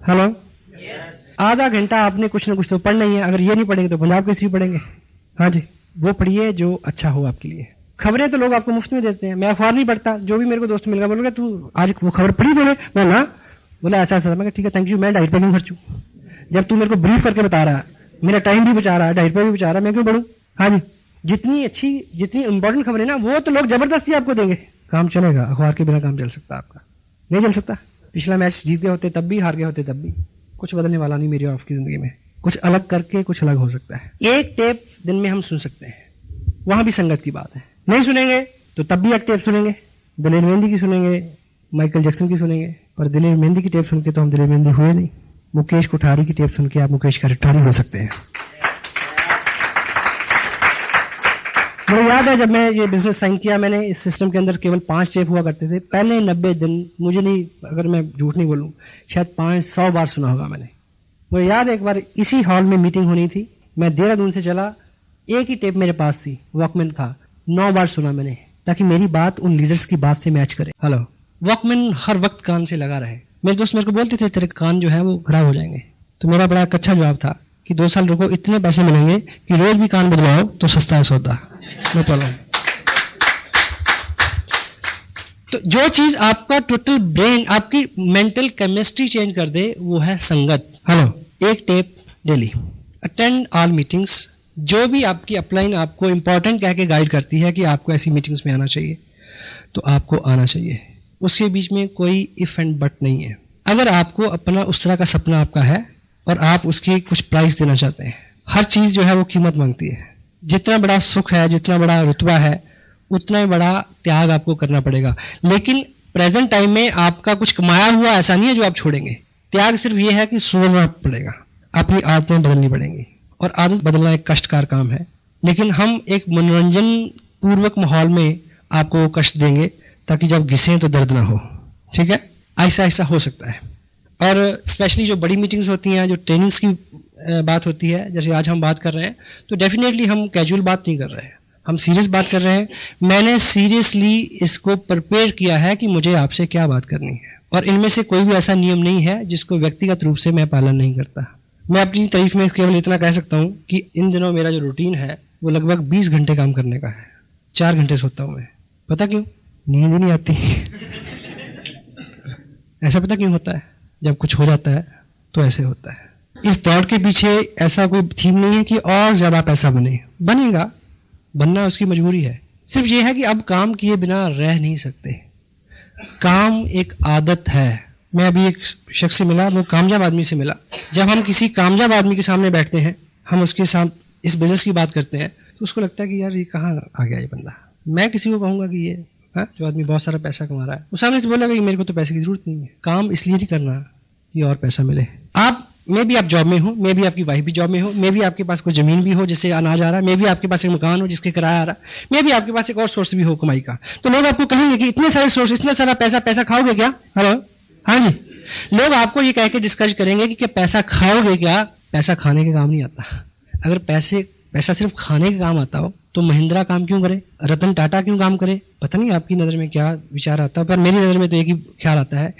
[SPEAKER 1] हेलो, आधा घंटा आपने कुछ ना कुछ तो पढ़ना ही है। अगर ये नहीं पढ़ेंगे तो पंजाब केसरी पढ़ेंगे। हाँ जी, वो पढ़िए जो अच्छा हो आपके लिए। खबरें तो लोग आपको मुफ्त में देते हैं। मैं अखबार नहीं पढ़ता, जो भी मेरे को दोस्त मिल गया बोलोगे तू आज वो खबर पढ़ी तूने? मैं ना बोला ऐसा ऐसा। मैं ठीक है थैंक यू, मैं डाइट पर नहीं खर्चू। जब तू मेरे को ब्रीफ करके बता रहा है, मेरा टाइम भी बचा रहा है, डाइट पर भी बचा रहा है, मैं क्यों पढ़ूं? हाँ जी, जितनी अच्छी जितनी इंपॉर्टेंट खबरें ना वो तो लोग जबरदस्ती आपको देंगे। काम चलेगा, अखबार के बिना काम चल सकता है आपका? नहीं चल सकता। पिछला मैच जीत गए होते तब भी, हार गए होते तब भी। कुछ बदलने वाला नहीं मेरी और आपकी जिंदगी में। कुछ अलग करके कुछ अलग हो सकता है। एक टेप दिन में हम सुन सकते हैं, वहां भी संगत की बात है। नहीं सुनेंगे तो तब भी एक टेप सुनेंगे। दिलेर मेहंदी की सुनेंगे, माइकल जैक्सन की सुनेंगे, पर दिलेर मेहंदी की टेप सुन के तो हम दिलेर मेहंदी हुए नहीं। मुकेश कोठारी की टेप सुन के आप मुकेश कोठारी हो सकते हैं। मुझे याद है जब मैं ये बिजनेस साइन किया, मैंने इस सिस्टम के अंदर केवल 5 स्टेप हुआ करते थे। पहले 90 दिन, मुझे नहीं, अगर मैं झूठ नहीं बोलूं, शायद 500 बार सुना होगा मैंने। मुझे याद है एक बार इसी हॉल में मीटिंग होनी थी, मैं देहरादून से चला, एक ही टेप मेरे पास थी, वॉकमैन था, 9 बार सुना मैंने, ताकि मेरी बात उन लीडर्स की बात से मैच करे। हेलो, वॉकमैन हर वक्त कान से लगा रहे। मेरे दोस्त मेरे को बोलते थे तेरे कान जो है वो खराब हो जाएंगे, तो मेरा बड़ा अच्छा जवाब था कि 2 साल रुको, इतने पैसे मिलेंगे कि रोज भी कान बदलाओ तो सस्ता है सौदा, नो प्रॉब्लम। तो जो चीज आपका टोटल ब्रेन, आपकी मेंटल केमिस्ट्री चेंज कर दे, वो है संगत। हेलो, एक tape daily, attend all meetings. जो भी आपकी अपलाइन आपको इंपॉर्टेंट कह के गाइड करती है कि आपको ऐसी मीटिंग्स में आना चाहिए, तो आपको आना चाहिए। उसके बीच में कोई इफ एंड बट नहीं है। अगर आपको अपना उस तरह का सपना आपका है और आप उसकी कुछ प्राइस देना चाहते हैं, हर चीज जो है वो कीमत मांगती है। जितना बड़ा सुख है, जितना बड़ा रुतबा है, उतना ही बड़ा त्याग आपको करना पड़ेगा। लेकिन प्रेजेंट टाइम में आपका कुछ कमाया हुआ ऐसा नहीं है जो आप छोड़ेंगे। त्याग सिर्फ ये है कि सुधरना पड़ेगा, अपनी आदतें बदलनी पड़ेंगी, और आदत बदलना एक कष्टकार काम है। लेकिन हम एक मनोरंजन पूर्वक माहौल में आपको कष्ट देंगे ताकि जब घिसें तो दर्द ना हो। ठीक है, ऐसा ऐसा हो सकता है। और स्पेशली जो बड़ी मीटिंग्स होती हैं, जो ट्रेनिंग्स की बात होती है, जैसे आज हम बात कर रहे हैं, तो डेफिनेटली हम कैजुअल बात नहीं कर रहे हैं, हम सीरियस बात कर रहे हैं। मैंने सीरियसली इसको प्रिपेयर किया है कि मुझे आपसे क्या बात करनी है, और इनमें से कोई भी ऐसा नियम नहीं है जिसको व्यक्तिगत रूप से मैं पालन नहीं करता। मैं अपनी तारीफ में केवल इतना कह सकता हूँ कि इन दिनों मेरा जो रूटीन है वो लगभग 20 घंटे काम करने का है। 4 घंटे सोता हूँ मैं। पता क्यों? नींद ही नहीं आती। ऐसा पता क्यों होता है? जब कुछ हो जाता है तो ऐसे होता है। इस दौड़ के पीछे ऐसा कोई थीम नहीं है कि और ज्यादा पैसा बने, बनेगा, बनना उसकी मजबूरी है। सिर्फ ये है कि अब काम किए बिना रह नहीं सकते। काम एक आदत है। मैं अभी एक शख्स से मिला, वो कामयाब आदमी से मिला। जब हम किसी कामयाब आदमी के सामने बैठते हैं, हम उसके साथ इस बिजनेस की बात करते हैं, तो उसको लगता है कि यार ये कहाँ आ गया ये बंदा। मैं किसी को कहूंगा कि ये जो आदमी बहुत सारा पैसा कमा रहा है, वो सामने से बोलेगा कि मेरे को तो पैसे की जरूरत नहीं है। काम इसलिए नहीं करना कि और पैसा मिले। आप मे भी आप जॉब में हो, मे भी आपकी वाइफ भी जॉब में हो, मे भी आपके पास कोई जमीन भी हो जिससे अनाज आ रहा है, मे भी आपके पास एक मकान हो जिसके किराया आ रहा है, मे भी आपके पास एक और सोर्स भी हो कमाई का। तो लोग आपको कहेंगे कि इतने सारे सोर्स, इतना सारा पैसा खाओगे क्या? हेलो, हाँ जी। लोग आपको ये कह के डिस्कस करेंगे कि पैसा खाओगे क्या? पैसा खाने के काम नहीं आता। अगर पैसा सिर्फ खाने के काम आता हो तो महिंद्रा काम क्यों करे, रतन टाटा क्यों काम करे? पता नहीं आपकी नजर में क्या विचार आता है, पर मेरी नजर में तो एक ही ख्याल आता है,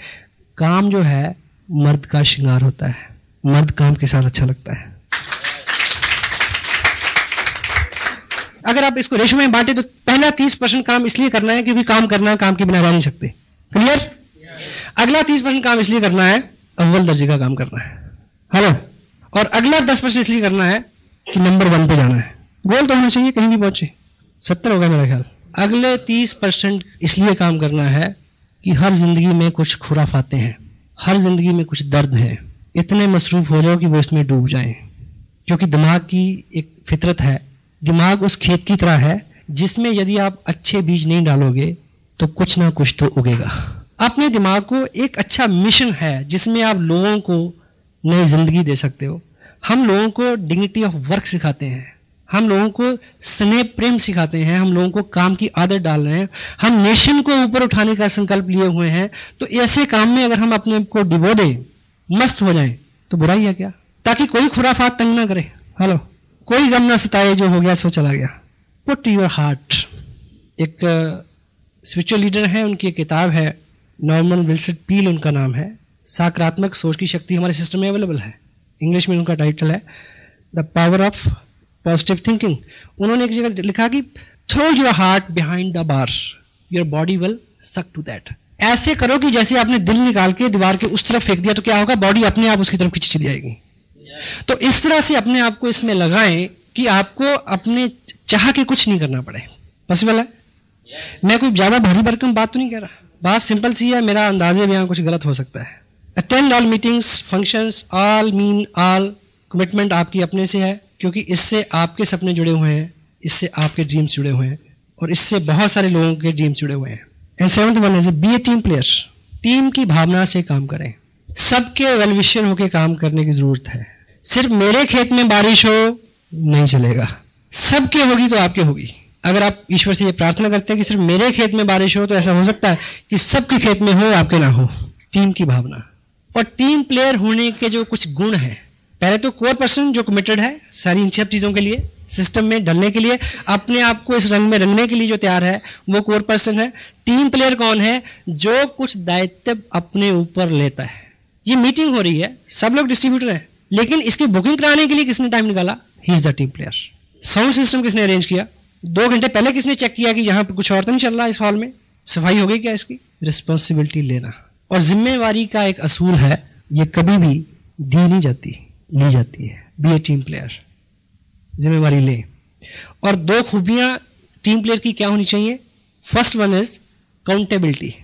[SPEAKER 1] काम जो है मर्द का श्रृंगार होता है। मर्द काम के साथ अच्छा लगता है। अगर आप इसको रेशो में बांटे तो पहला 30% काम इसलिए करना है क्योंकि काम करना, काम के बिना रह नहीं सकते। क्लियर? अगला 30% काम इसलिए करना है, अव्वल दर्जे का काम करना है। हेलो, और अगला 10% इसलिए करना है कि नंबर 1 पे जाना है। गोल तो होना चाहिए, कहीं भी पहुंचे। 70 होगा मेरा ख्याल। अगले 30% इसलिए काम करना है कि हर जिंदगी में कुछ खुराफाते हैं, हर जिंदगी में कुछ दर्द है। इतने मसरूफ हो जाओ कि वो इसमें डूब जाएं, क्योंकि दिमाग की एक फितरत है। दिमाग उस खेत की तरह है जिसमें यदि आप अच्छे बीज नहीं डालोगे तो कुछ ना कुछ तो उगेगा। अपने दिमाग को एक अच्छा मिशन है जिसमें आप लोगों को नई जिंदगी दे सकते हो। हम लोगों को डिग्निटी ऑफ वर्क सिखाते हैं, हम लोगों को स्नेह प्रेम सिखाते हैं, हम लोगों को काम की आदत डाल रहे हैं, हम नेशन को ऊपर उठाने का संकल्प लिए हुए हैं। तो ऐसे काम में अगर हम अपने को डिबो दें, मस्त हो जाएं, तो बुराई है क्या? ताकि कोई खुराफात तंग ना करे। हेलो, कोई गम ना सताए, जो हो गया सो चला गया। Put your heart. एक स्पिरिचुअल लीडर है, उनकी एक किताब है, नॉर्मन विल्सन पील उनका नाम है। सकारात्मक सोच की शक्ति हमारे सिस्टम में अवेलेबल है। इंग्लिश में उनका टाइटल है the power of positive thinking. उन्होंने एक जगह लिखा कि throw your heart behind the bar, your body will suck to that. ऐसे करो कि जैसे आपने दिल निकाल के दीवार के उस तरफ फेंक दिया तो क्या होगा? बॉडी अपने आप उसकी तरफ खींची चली जाएगी। तो इस तरह से अपने आप को इसमें लगाएं कि आपको अपने चाह के कुछ नहीं करना पड़े। पॉसिबल है? मैं कोई ज्यादा भारी भरकम बात तो नहीं कह रहा, बात सिंपल सी है। मेरा अंदाजे में यहाँ कुछ गलत हो सकता है। Attend all meetings, functions, all mean all. Commitment आपकी अपने से है, क्योंकि इससे आपके सपने जुड़े हुए हैं, इससे आपके ड्रीम्स जुड़े हुए हैं, और इससे बहुत सारे लोगों के ड्रीम्स जुड़े हुए हैं। And 7th one is be a team player. Team की भावना से काम करें। सबके वेल विशर होकर काम करने की जरूरत है। सिर्फ मेरे खेत में बारिश हो नहीं चलेगा, सबके होगी तो आपके होगी। अगर आप ईश्वर से ये प्रार्थना करते हैं कि सिर्फ मेरे खेत में बारिश हो, तो ऐसा हो सकता है कि सबके खेत में हो, आपके ना हो। टीम की भावना और टीम प्लेयर होने के जो कुछ गुण हैं, पहले तो कोर पर्सन जो कमिटेड है सारी इन सब चीज़ों के लिए, सिस्टम में ढलने के लिए, अपने आप को इस रंग में रंगने के लिए जो तैयार है, वो कोर पर्सन है। टीम प्लेयर कौन है? जो कुछ दायित्व अपने ऊपर लेता है। ये मीटिंग हो रही है, सब लोग डिस्ट्रीब्यूटर हैं, लेकिन इसकी बुकिंग कराने के लिए किसने टाइम निकाला? He is the team player. Sound system किसने अरेंज किया? 2 घंटे पहले किसने चेक किया कि यहाँ पे कुछ और तो नहीं चल रहा इस हॉल में? सफाई हो गई क्या इसकी? रिस्पॉन्सिबिलिटी लेना और जिम्मेवारी का एक असूल है, ये कभी भी दी नहीं जाती, ली जाती है। बी ए टीम प्लेयर, जिम्मेवारी ले। और 2 खूबियां टीम प्लेयर की क्या होनी चाहिए? First one is accountability.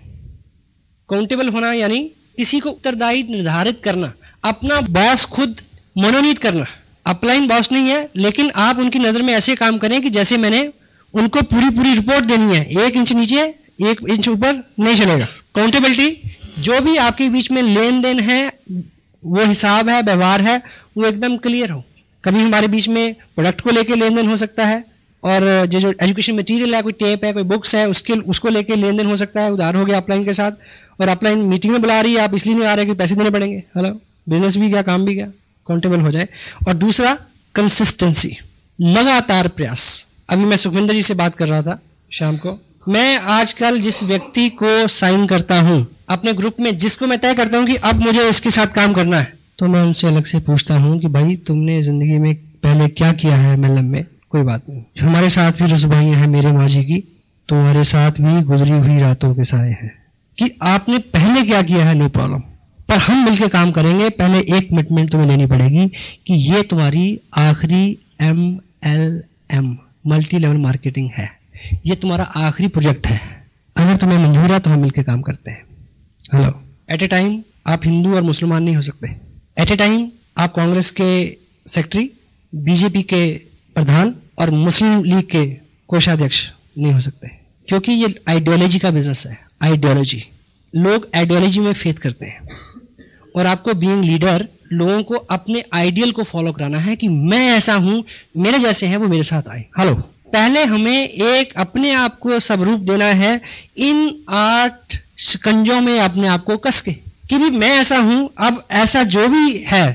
[SPEAKER 1] Countable होना यानी किसी को उत्तरदायी निर्धारित करना, अपना बॉस खुद मनोनीत करना। अपलाइन बॉस नहीं है, लेकिन आप उनकी नजर में ऐसे काम करें कि जैसे मैंने उनको पूरी रिपोर्ट देनी है, 1 इंच नीचे 1 इंच ऊपर नहीं चलेगा। काउंटेबिलिटी, जो भी आपके बीच में लेन देन है, वो हिसाब है, व्यवहार है, वो एकदम क्लियर हो। कभी हमारे बीच में प्रोडक्ट को लेके लेन देन हो सकता है, और जो एजुकेशन मटेरियल है, कोई टेप है, कोई बुक्स है, उसको लेके लेन देन हो सकता है। उधार हो गया अपलाइन के साथ, और अपलाइन मीटिंग में बुला रही है, आप इसलिए नहीं आ रहे कि पैसे देने पड़ेंगे। हेलो, बिजनेस भी गया, काम भी गया, काउंटेबल हो जाए। और दूसरा कंसिस्टेंसी, लगातार प्रयास। अभी मैं सुखविंदर जी से बात कर रहा था शाम को। मैं आजकल जिस व्यक्ति को साइन करता हूं अपने ग्रुप में, जिसको मैं तय करता हूं कि अब मुझे इसके साथ काम करना है, तो मैं उनसे अलग से पूछता हूं कि भाई तुमने जिंदगी में पहले क्या किया है एमएलएम में? कोई बात नहीं, हमारे साथ भी रसुभाइयां हैं मेरे माँ जी की, तुम्हारे साथ भी गुजरी हुई रातों के साए हैं। कि आपने पहले क्या किया है, नो प्रॉब्लम, पर हम मिलकर काम करेंगे। पहले एक कमिटमेंट तुम्हें लेनी पड़ेगी कि ये तुम्हारी आखिरी MLM, मल्टी लेवल मार्केटिंग है, ये तुम्हारा आखिरी प्रोजेक्ट है। अगर तुम्हें मंजूर है तो हम मिलकर काम करते हैं। हेलो, एट ए टाइम आप हिंदू और मुसलमान नहीं हो सकते। एट ए टाइम आप कांग्रेस के सेक्रेटरी, बीजेपी के प्रधान और मुस्लिम लीग के कोषाध्यक्ष नहीं हो सकते, क्योंकि ये आइडियोलॉजी का बिजनेस है। आइडियोलॉजी, लोग आइडियोलॉजी में फेथ करते हैं, और आपको बीइंग लीडर लोगों को अपने आइडियल को फॉलो कराना है कि मैं ऐसा हूं, मेरे जैसे हैं वो मेरे साथ आए। हेलो, पहले हमें एक अपने आप को स्वरूप देना है, इन 8 शिकंजों में अपने आप को कस के कि भी मैं ऐसा हूं। अब ऐसा जो भी है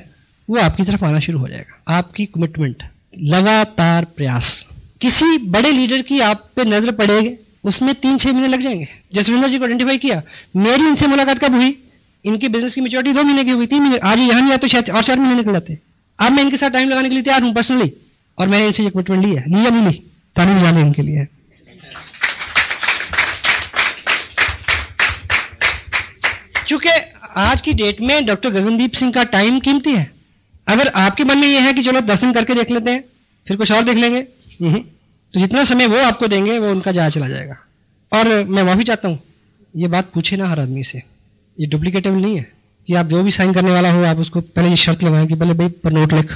[SPEAKER 1] वो आपकी तरफ आना शुरू हो जाएगा। आपकी कमिटमेंट, लगातार प्रयास। किसी बड़े लीडर की आप पे नजर पड़ेगी, उसमें 3-6 महीने लग जाएंगे। जसविंदर जी को आइडेंटिफाई किया, मेरी इनसे मुलाकात कब हुई? इनकी बिजनेस की मैच्योरिटी 2 महीने की हुई, 3 महीने। आज यहाँ नहीं आया तो शायद और 4 महीने निकल जाते। अब मैं इनके साथ टाइम लगाने के लिए तैयार हूं पर्सनली, और मैंने इनसे ये कमिटमेंट ली है। ली या नहीं ली? ताली बजाने इनके लिए। चूंकि आज की डेट में डॉक्टर गगनदीप सिंह का टाइम कीमती है। अगर आपके मन में यह है कि चलो दर्शन करके देख लेते हैं, फिर कुछ और देख लेंगे, तो जितना समय वो आपको देंगे वो उनका जाया चला जाएगा। और मैं माफी चाहता हूं, ये बात पूछे ना हर आदमी से, ये डुप्लीकेटेबल नहीं है कि आप जो भी साइन करने वाला हो आप उसको पहले ये शर्त लगाएं कि पहले भाई पर नोट लिख।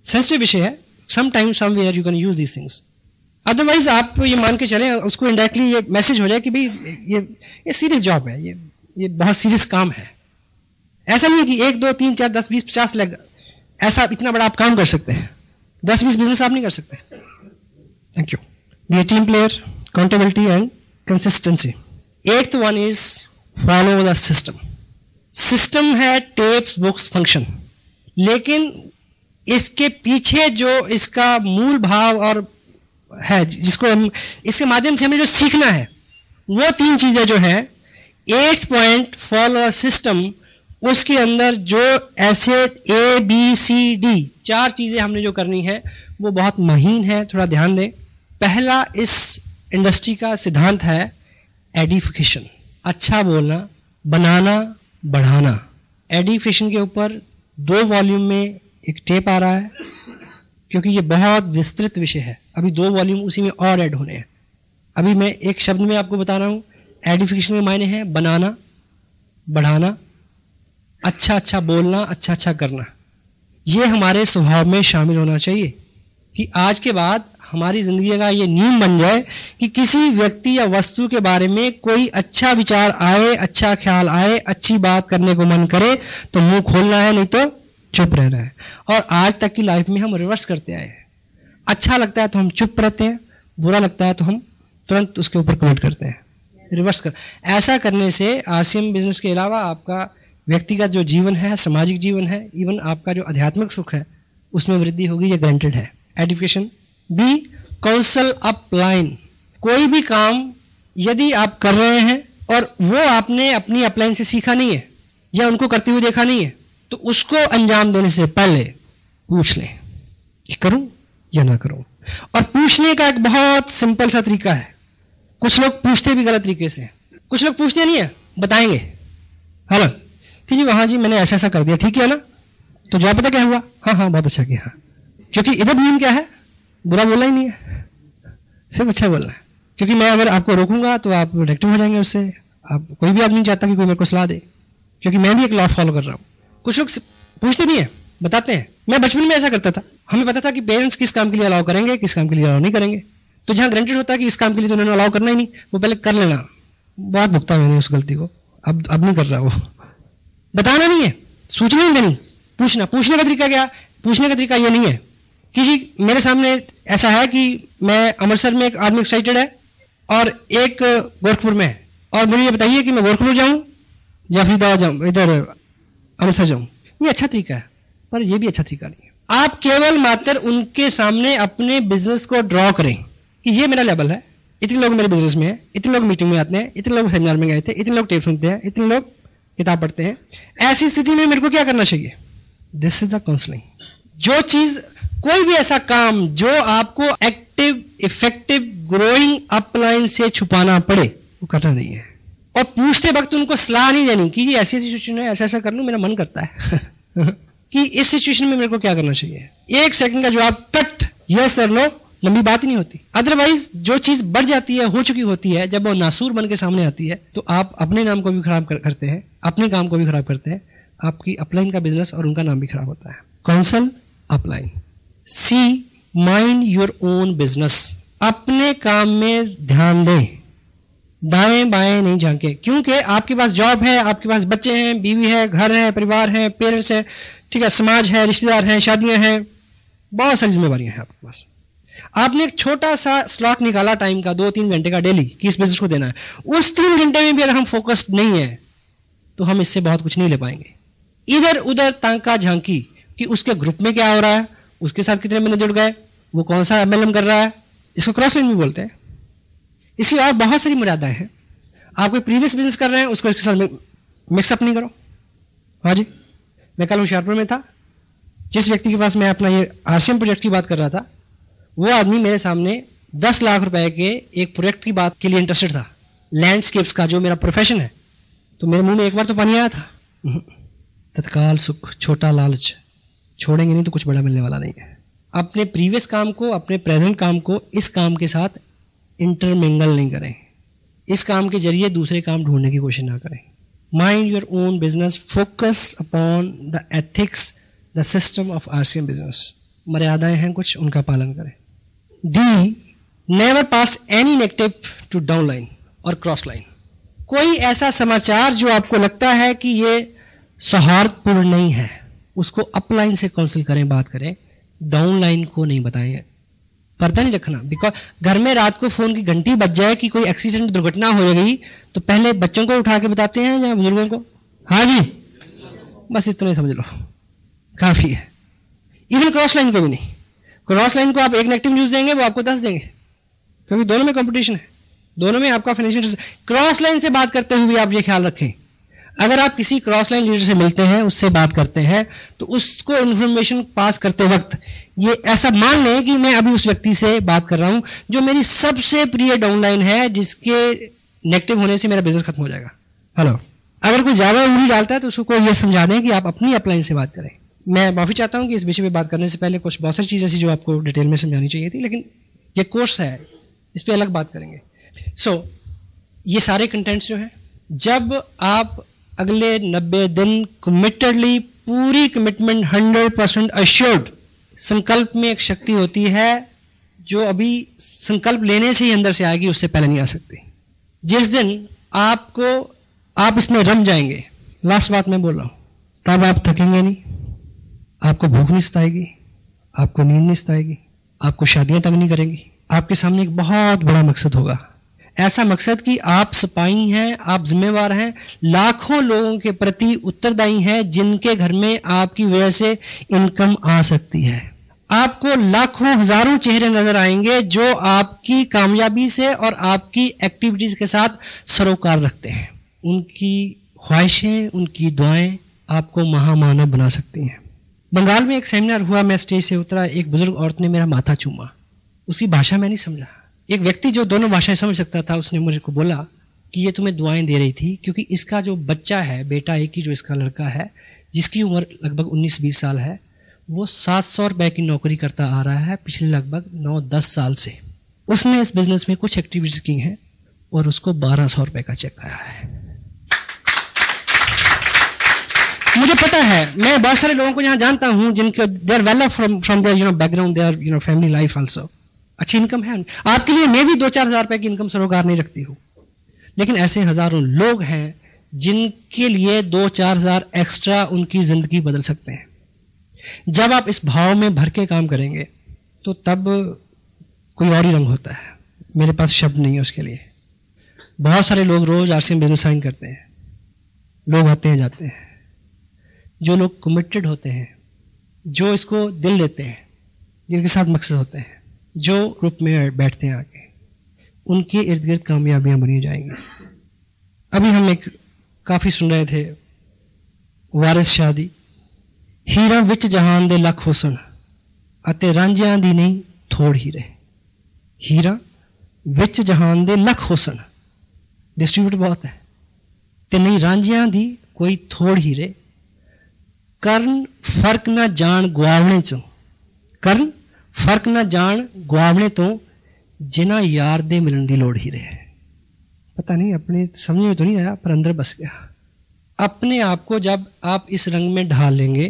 [SPEAKER 1] सेंसिटिव विषय है, some time somewhere you can use these things. Otherwise आप ये मान के चले, उसको इनडायरेक्टली ये मैसेज हो जाए कि भाई ये सीरियस जॉब है, ये बहुत सीरियस काम है। ऐसा नहीं है कि 1, 2, 3, 4, 10, 20, 50 लाख, ऐसा इतना बड़ा आप काम कर सकते हैं। 10-20 बिजनेस आप नहीं कर सकते। Thank you. Be a team player, accountability and consistency. 8th one is follow the system. System है टेप्स, बुक्स, फंक्शन, लेकिन इसके पीछे जो इसका मूल भाव और है, जिसको हम इसके माध्यम से हमें जो सीखना है, वो 3 चीजें जो है 8th पॉइंट फॉलो सिस्टम, उसके अंदर जो ऐसे ABCD 4 चीजें हमने जो करनी है वो बहुत महीन है, थोड़ा ध्यान दें। पहला इस इंडस्ट्री का सिद्धांत है एडिफिकेशन, अच्छा बोलना, बनाना, बढ़ाना। एडिफिकेशन के ऊपर 2 वॉल्यूम में एक टेप आ रहा है, क्योंकि ये बहुत विस्तृत विषय है। अभी 2 वॉल्यूम उसी में और ऐड होने हैं। अभी मैं एक शब्द में आपको बता रहा हूं, एडिफिकेशन के मायने हैं बनाना, बढ़ाना, अच्छा बोलना, अच्छा करना। ये हमारे स्वभाव में शामिल होना चाहिए कि आज के बाद हमारी जिंदगी का ये नियम बन जाए कि किसी व्यक्ति या वस्तु के बारे में कोई अच्छा विचार आए, अच्छा ख्याल आए, अच्छी बात करने को मन करे तो मुंह खोलना है, नहीं तो चुप रहना है। और आज तक की लाइफ में हम रिवर्स करते आए हैं। अच्छा लगता है तो हम चुप रहते हैं, बुरा लगता है तो हम तुरंत उसके ऊपर कमेंट करते हैं, रिवर्स कर। ऐसा करने से आरसीएम बिजनेस के अलावा आपका व्यक्तिगत जो जीवन है, सामाजिक जीवन है, इवन आपका जो आध्यात्मिक सुख है उसमें वृद्धि होगी, ये गारंटेड है। एडिफिकेशन। B, counsel upline. कोई भी काम यदि आप कर रहे हैं और वो आपने अपनी अपलाइन से सीखा नहीं है या उनको करते हुए देखा नहीं है, तो उसको अंजाम देने से पहले पूछ लें कि करूं या ना करूं। और पूछने का एक बहुत सिंपल सा तरीका है। कुछ लोग पूछते भी गलत तरीके से, कुछ लोग पूछते नहीं है, बताएंगे है ना कि जी वहां जी मैंने ऐसा ऐसा कर दिया, ठीक है ना, तो जवाब पता क्या हुआ, हाँ हाँ बहुत अच्छा किया। क्योंकि इधर नियम क्या है, बुरा बोलना ही नहीं है, सिर्फ अच्छा बोलना है। क्योंकि मैं अगर आपको रोकूंगा तो आप प्रोटेक्टिव हो जाएंगे उससे। आप कोई भी आदमी नहीं चाहता कि कोई मेरे को सलाह दे, क्योंकि मैं भी एक लॉ फॉलो कर रहा हूँ। कुछ लोग पूछते नहीं है, बताते हैं। मैं बचपन में ऐसा करता था, हमें पता था कि पेरेंट्स किस काम के लिए अलाउ करेंगे, किस काम के लिए अलाउ नहीं करेंगे। तो जहां ग्रांटेड होता है कि इस काम के लिए तो उन्होंने अलाउ करना ही नहीं, वो पहले कर लेना। बहुत भुगता मैंने उस गलती को, अब नहीं कर रहा। वो बताना नहीं है, सूचना नहीं देनी, पूछना। पूछने का तरीका क्या, पूछने का तरीका ये नहीं है कि जी मेरे सामने ऐसा है कि मैं अमृतसर में एक आदमी एक्साइटेड है और एक गोरखपुर में है, और मुझे ये बताइए कि मैं गोरखपुर जाऊं या फरीदाबाद जाऊं, इधर अमृतसर जाऊं। ये अच्छा तरीका है, पर ये भी अच्छा तरीका नहीं है। आप केवल मात्र उनके सामने अपने बिजनेस को ड्रॉ करें कि ये मेरा लेवल है, इतने लोग मेरे बिजनेस में है, इतने लोग मीटिंग में आते हैं, इतने लोग सेमिनार में गए थे, इतने लोग टेप सुनते हैं, इतने लोग किताब पढ़ते हैं। ऐसी स्थिति में मेरे को क्या करना चाहिए, दिस इज द काउंसलिंग। जो चीज, कोई भी ऐसा काम जो आपको एक्टिव, इफेक्टिव, ग्रोइंग अपलाइन से छुपाना पड़े, वो करना नहीं है। और पूछते वक्त उनको सलाह नहीं देनी कि ये ऐसी सिचुएशन है, ऐसा ऐसा कर लूं, मेरा मन करता है कि इस सिचुएशन में मेरे को क्या करना चाहिए। एक सेकंड का जवाब कट, यस और नो, लंबी बात ही नहीं होती। अदरवाइज जो चीज बढ़ जाती है, हो चुकी होती है, जब वो नासूर बन के सामने आती है तो आप अपने नाम को भी खराब करते हैं, अपने काम को भी खराब करते हैं, आपकी अपलाइन का बिजनेस और उनका नाम भी खराब होता है। Counsel upline. C, mind your own business. अपने काम में ध्यान दें, दाएं बाएं नहीं झांके। क्योंकि आपके पास जॉब है, आपके पास बच्चे हैं, बीवी है, घर है, परिवार है, पेरेंट्स है, ठीक है, समाज है, रिश्तेदार हैं, शादियां हैं, बहुत सारी जिम्मेवारियां हैं आपके पास। आपने एक छोटा सा स्लॉट निकाला टाइम का, 2-3 घंटे का डेली, कि इस बिजनेस को देना है। उस 3 घंटे में भी अगर हम फोकस्ड नहीं है तो हम इससे बहुत कुछ नहीं ले पाएंगे। इधर उधर तांका झांकी कि उसके ग्रुप में क्या हो रहा है, उसके साथ कितने बंदे जुड़ गए, वो कौन सा एमएलएम कर रहा है, इसको क्रॉस लाइन भी बोलते हैं। इसलिए और बहुत सारी मर्यादाएं हैं। आप कोई प्रीवियस बिजनेस कर रहे हैं, उसको इसके साथ मिक्सअप नहीं करो। हाँ जी, मैं कल होशियारपुर में था, जिस व्यक्ति के पास मैं अपना ये आरसीएम प्रोजेक्ट की बात कर रहा था, वो आदमी मेरे सामने 10 लाख रुपए के एक प्रोजेक्ट की बात के लिए इंटरेस्टेड था, लैंडस्केप्स का, जो मेरा प्रोफेशन है। तो मेरे मुंह में एक बार तो पानी आया था, तत्काल सुख, छोटा लालच, छोड़ेंगे नहीं तो कुछ बड़ा मिलने वाला नहीं है। अपने प्रीवियस काम को, अपने प्रेजेंट काम को इस काम के साथ इंटरमिंगल नहीं करें। इस काम के जरिए दूसरे काम ढूंढने की कोशिश ना करें। Mind your own business, focus upon the ethics, the system of RCM business. मर्यादाएं हैं कुछ, उनका पालन करें। D, never pass any negative to down line और क्रॉस लाइन। कोई ऐसा समाचार जो आपको लगता है कि ये सौहार्दपूर्ण नहीं है, उसको अपलाइन से काउंसिल करें, बात करें, डाउन लाइन को नहीं बताएं। पर्दा नहीं रखना, बिकॉज घर में रात को फोन की घंटी बज जाए कि कोई एक्सीडेंट, दुर्घटना हो गई, तो पहले बच्चों को उठा के बताते हैं या बुजुर्गों को? हाँ जी, बस इतना ही समझ लो, काफी है। इवन क्रॉस लाइन को भी नहीं। क्रॉस लाइन को आप एक नेगेटिव न्यूज देंगे, वो आपको 10 देंगे, क्योंकि दोनों में कंपटीशन है, दोनों में आपका फाइनेंशियल। क्रॉस लाइन से बात करते हुए आप ये ख्याल रखें, अगर आप किसी क्रॉस लाइन लीडर से मिलते हैं, उससे बात करते हैं, तो उसको इंफॉर्मेशन पास करते वक्त ये ऐसा मान लें कि मैं अभी उस व्यक्ति से बात कर रहा हूं जो मेरी सबसे प्रिय डाउनलाइन है, जिसके नेगेटिव होने से मेरा बिजनेस खत्म हो जाएगा। हेलो, अगर कोई ज्यादा उंगली डालता है तो उसको ये समझा दें कि आप अपनी अपलाइन से बात करें। मैं माफी चाहता हूं कि इस विषय पे बात करने से पहले कुछ बहुत सारी चीजें ऐसी जो आपको डिटेल में समझानी चाहिए थी, लेकिन ये कोर्स है, इस पे अलग बात करेंगे। ये सारे कंटेंट्स जो हैं, जब आप अगले 90 दिन कमिटेडली, पूरी कमिटमेंट, 100% अश्योर्ड, संकल्प में एक शक्ति होती है जो अभी संकल्प लेने से ही अंदर से आएगी, उससे पहले नहीं आ सकती। जिस दिन आप इसमें रम जाएंगे, लास्ट बात मैं बोल रहा हूं, तब आप थकेंगे नहीं, आपको भूख नहीं सताएगी, आपको नींद नहीं सताएगी, आपको शादियां तंग नहीं करेंगी, आपके सामने एक बहुत बड़ा मकसद होगा, ऐसा मकसद कि आप सिपाही हैं, आप जिम्मेवार हैं, लाखों लोगों के प्रति उत्तरदायी हैं जिनके घर में आपकी वजह से इनकम आ सकती है। आपको लाखों हजारों चेहरे नजर आएंगे जो आपकी कामयाबी से और आपकी एक्टिविटीज के साथ सरोकार रखते हैं। उनकी ख्वाहिशें, उनकी दुआएं आपको महामानव बना सकती हैं। बंगाल में एक सेमिनार हुआ, मैं स्टेज से उतरा, एक बुजुर्ग औरत ने मेरा माथा चूमा। उसकी भाषा मैं नहीं समझा। एक व्यक्ति जो दोनों भाषाएं समझ सकता था, उसने मुझे को बोला कि ये तुम्हें दुआएं दे रही थी क्योंकि इसका जो बच्चा है, बेटा एक ही जो इसका लड़का है, जिसकी उम्र लगभग 19-20 साल है, वो 700 रुपए की नौकरी करता आ रहा है पिछले लगभग 9-10 साल से। उसने इस बिजनेस में कुछ एक्टिविटीज की हैं और उसको 1200 रुपए का चेक आया है। मुझे पता है, मैं बहुत सारे लोगों को यहाँ जानता हूँ जिनके they are well from their background, their family life also, अच्छी इनकम है। आपके लिए मैं भी 2-4 हज़ार रुपए की इनकम सरोकार नहीं रखती हूँ, लेकिन ऐसे हजारों लोग हैं जिनके लिए 2-4 हज़ार एक्स्ट्रा उनकी जिंदगी बदल सकते हैं। जब आप इस भाव में भर के काम करेंगे तो तब कोई और ही रंग होता है। मेरे पास शब्द नहीं है उसके लिए। बहुत सारे लोग रोज आरसीएम बिजनेस साइन करते हैं, लोग आते हैं जाते हैं। जो लोग कमिटेड होते हैं, जो इसको दिल देते हैं, जिनके साथ मकसद होते हैं, जो ग्रुप में बैठते हैं आके, उनके इर्द गिर्द कामयाबियां बनी जाएंगी। अभी हम एक काफी सुन रहे थे, वारिस शादी, हीरा विच जहान दे लख हुसन अते रांझियां दी नहीं थोड़ हीरे। हीरा विच जहान दे लख हुसन, डिस्ट्रीब्यूट बहुत है, ते नहीं रांझियां दी कोई थोड़ हीरे। ਕਰਨ ਫਰਕ ਨਾ ਜਾਣ ਗਵਾਵਣੇ ਚੋਂ, ਕਰਨ फर्क ना जान गुआवने तो जिना यार दे मिलन की लोड़ ही रहे। पता नहीं अपने समझ में तो नहीं आया, पर अंदर बस गया। अपने आप को जब आप इस रंग में ढाल लेंगे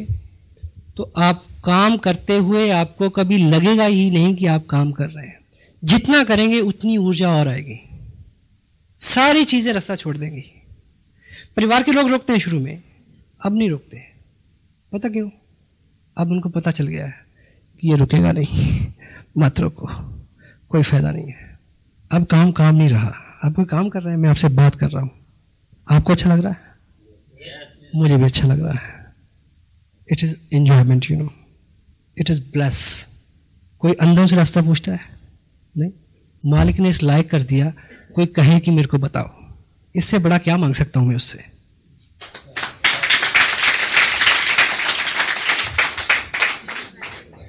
[SPEAKER 1] तो आप काम करते हुए आपको कभी लगेगा ही नहीं कि आप काम कर रहे हैं। जितना करेंगे उतनी ऊर्जा और आएगी, सारी चीजें रास्ता छोड़ देंगी। परिवार के लोग रोकते हैं शुरू में, अब नहीं रोकते। पता क्यों? अब उनको पता चल गया है कि ये रुकेगा नहीं, मत रोको, कोई फायदा नहीं है। अब काम काम नहीं रहा, अब कोई काम कर रहे हैं, मैं आपसे बात कर रहा हूं, आपको अच्छा लग रहा है? मुझे भी अच्छा लग रहा है। It is enjoyment, you know, it is bless. कोई अंधों से रास्ता पूछता है? नहीं। मालिक ने इस लायक कर दिया, कोई कहे कि मेरे को बताओ, इससे बड़ा क्या मांग सकता हूं मैं उससे?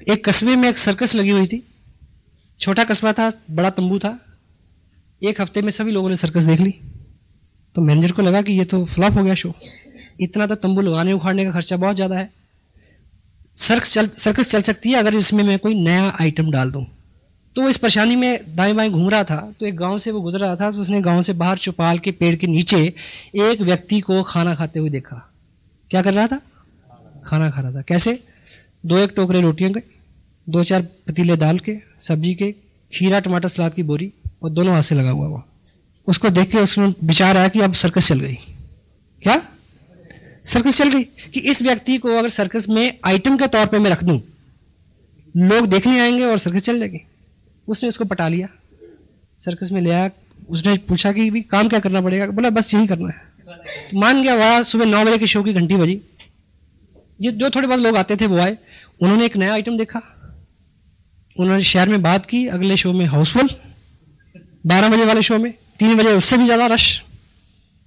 [SPEAKER 1] एक कस्बे में एक सर्कस लगी हुई थी, छोटा कस्बा था, बड़ा तंबू था। एक हफ्ते में सभी लोगों ने सर्कस देख ली, तो मैनेजर को लगा कि ये तो फ्लॉप हो गया शो, इतना तो तंबू लगाने उखाड़ने का खर्चा बहुत ज्यादा है। सर्कस चल सकती है अगर इसमें मैं कोई नया आइटम डाल दूं। तो वो इस परेशानी में दाएं बाएं घूम रहा था, तो एक गांव से वो गुजर रहा था, तो उसने गांव से बाहर चौपाल के पेड़ के नीचे एक व्यक्ति को खाना खाते हुए देखा। क्या कर रहा था? खाना खा रहा था। कैसे? 2-1 टोकरे रोटियां के, 2-4 पतीले दाल के, सब्जी के, खीरा टमाटर सलाद की बोरी, और दोनों हाथ से लगा हुआ वो। उसको देख के उसने विचार आया कि अब सर्कस चल गई। क्या सर्कस चल गई? कि इस व्यक्ति को अगर सर्कस में आइटम के तौर पे मैं रख दूं, लोग देखने आएंगे और सर्कस चल जाएगी। उसने उसको पटा लिया, सर्कस में ले आया। उसने पूछा कि भी काम क्या करना पड़ेगा? बोला बस यही करना है। तो मान गया। वहां सुबह 9 बजे के शो की घंटी बजी, जो थोड़े बहुत लोग आते थे वो आए, उन्होंने एक नया आइटम देखा, उन्होंने शहर में बात की। अगले शो में हाउसफुल, 12 बजे वाले शो में 3 बजे उससे भी ज्यादा रश,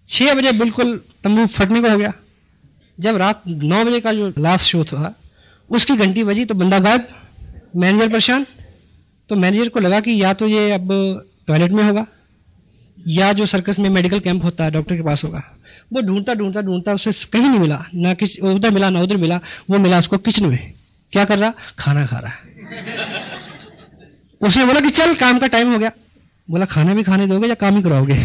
[SPEAKER 1] 6 बजे बिल्कुल तंबू फटने को हो गया। जब रात 9 बजे का जो लास्ट शो था उसकी घंटी बजी तो बंदा गायब, मैनेजर परेशान। तो मैनेजर को लगा कि या तो ये अब टॉयलेट में होगा या जो सर्कस में मेडिकल कैंप होता है डॉक्टर के पास होगा। वो ढूंढता ढूंढता ढूंढता उसे कहीं नहीं मिला, ना किसी उधर मिला ना उधर मिला। वो मिला उसको किचन में। क्या कर रहा? खाना खा रहा है। उसने बोला कि चल काम का टाइम हो गया। बोला खाना भी खाने दोगे या काम ही कराओगे?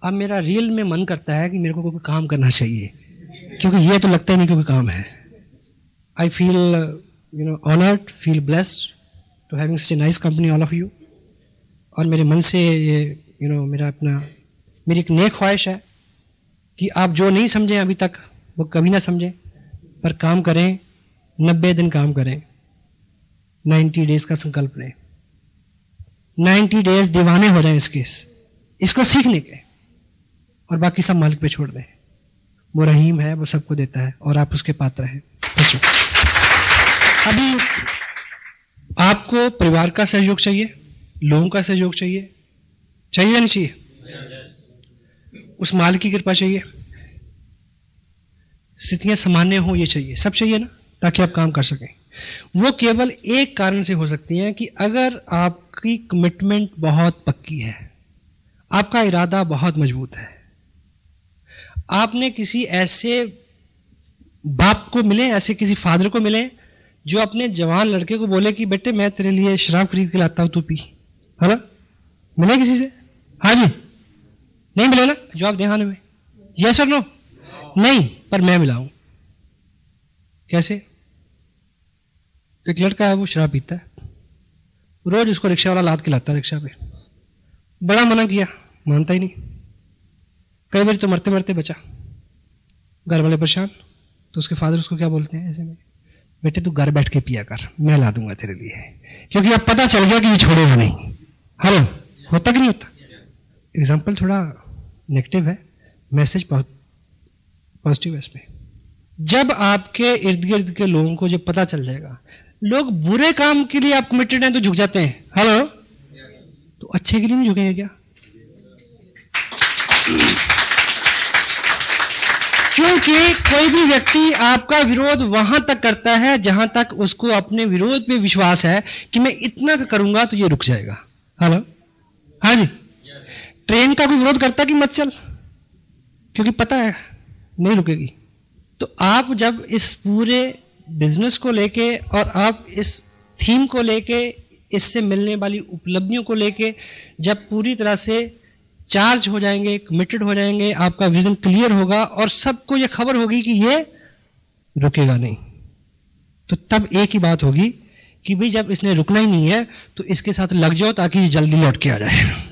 [SPEAKER 1] अब मेरा रियल में मन करता है कि मेरे को कोई काम करना चाहिए, क्योंकि ये तो लगता ही नहीं कोई काम है। I feel honoured, feel blessed to having such a nice company all of you. और मेरे मन से ये मेरी एक नेक ख्वाहिश है कि आप जो नहीं समझे अभी तक वो कभी ना समझें, पर काम करें, 90 दिन काम करें, 90 डेज का संकल्प लें, 90 डेज दीवाने हो जाएं इसको सीखने के, और बाकी सब मालिक पे छोड़ दें। वो रहीम है, वो सबको देता है और आप उसके पात्र हैं। अभी आपको परिवार का सहयोग चाहिए, लोगों का सहयोग चाहिए, चाहिए या नहीं चाहिए? उस मालिक की कृपा चाहिए, स्थितियां सामान्य हो ये चाहिए, सब चाहिए ना, ताकि आप काम कर सकें। वो केवल एक कारण से हो सकती है कि अगर आपकी कमिटमेंट बहुत पक्की है, आपका इरादा बहुत मजबूत है, आपने किसी ऐसे बाप को मिले, ऐसे किसी फादर को मिले जो अपने जवान लड़के को बोले कि बेटे मैं तेरे लिए शराब खरीद के लाता हूं, तू पी, है ना? मिले किसी से? हाँ जी, नहीं मिले ना? जवाब दें हाँ में, यस और नो? नहीं, पर मैं मिला हूं। कैसे? एक लड़का है, वो शराब पीता है, रोज उसको रिक्शा वाला लाद के लाता है रिक्शा पे, बड़ा मना किया, मानता ही नहीं, कई बार तो मरते मरते बचा, घर वाले परेशान, तो उसके फादर उसको क्या बोलते हैं ऐसे में, बेटे तू घर बैठ के पिया कर, मैं ला दूंगा तेरे लिए, क्योंकि अब पता चल गया कि ये छोड़ेगा नहीं। हेलो, होता कि नहीं होता? एग्जाम्पल थोड़ा नेगेटिव है, मैसेज बहुत पॉजिटिव है इसमें। जब आपके इर्द गिर्द के लोगों को जब पता चल जाएगा, लोग बुरे काम के लिए आप कमिटेड हैं तो झुक जाते हैं, हेलो, तो अच्छे के लिए नहीं झुकेंगे क्या? क्योंकि कोई भी व्यक्ति आपका विरोध वहां तक करता है जहां तक उसको अपने विरोध पे विश्वास है कि मैं इतना करूंगा तो ये रुक जाएगा। हेलो, हाँ जी। ट्रेन का कोई विरोध करता कि मत चल, क्योंकि पता है नहीं रुकेगी। तो आप जब इस पूरे बिजनेस को लेके और आप इस थीम को लेके, इससे मिलने वाली उपलब्धियों को लेके जब पूरी तरह से चार्ज हो जाएंगे, कमिटेड हो जाएंगे, आपका विजन क्लियर होगा और सबको ये खबर होगी कि ये रुकेगा नहीं, तो तब एक ही बात होगी कि भाई जब इसने रुकना ही नहीं है तो इसके साथ लग जाओ ताकि जल्दी लौट के आ जाए।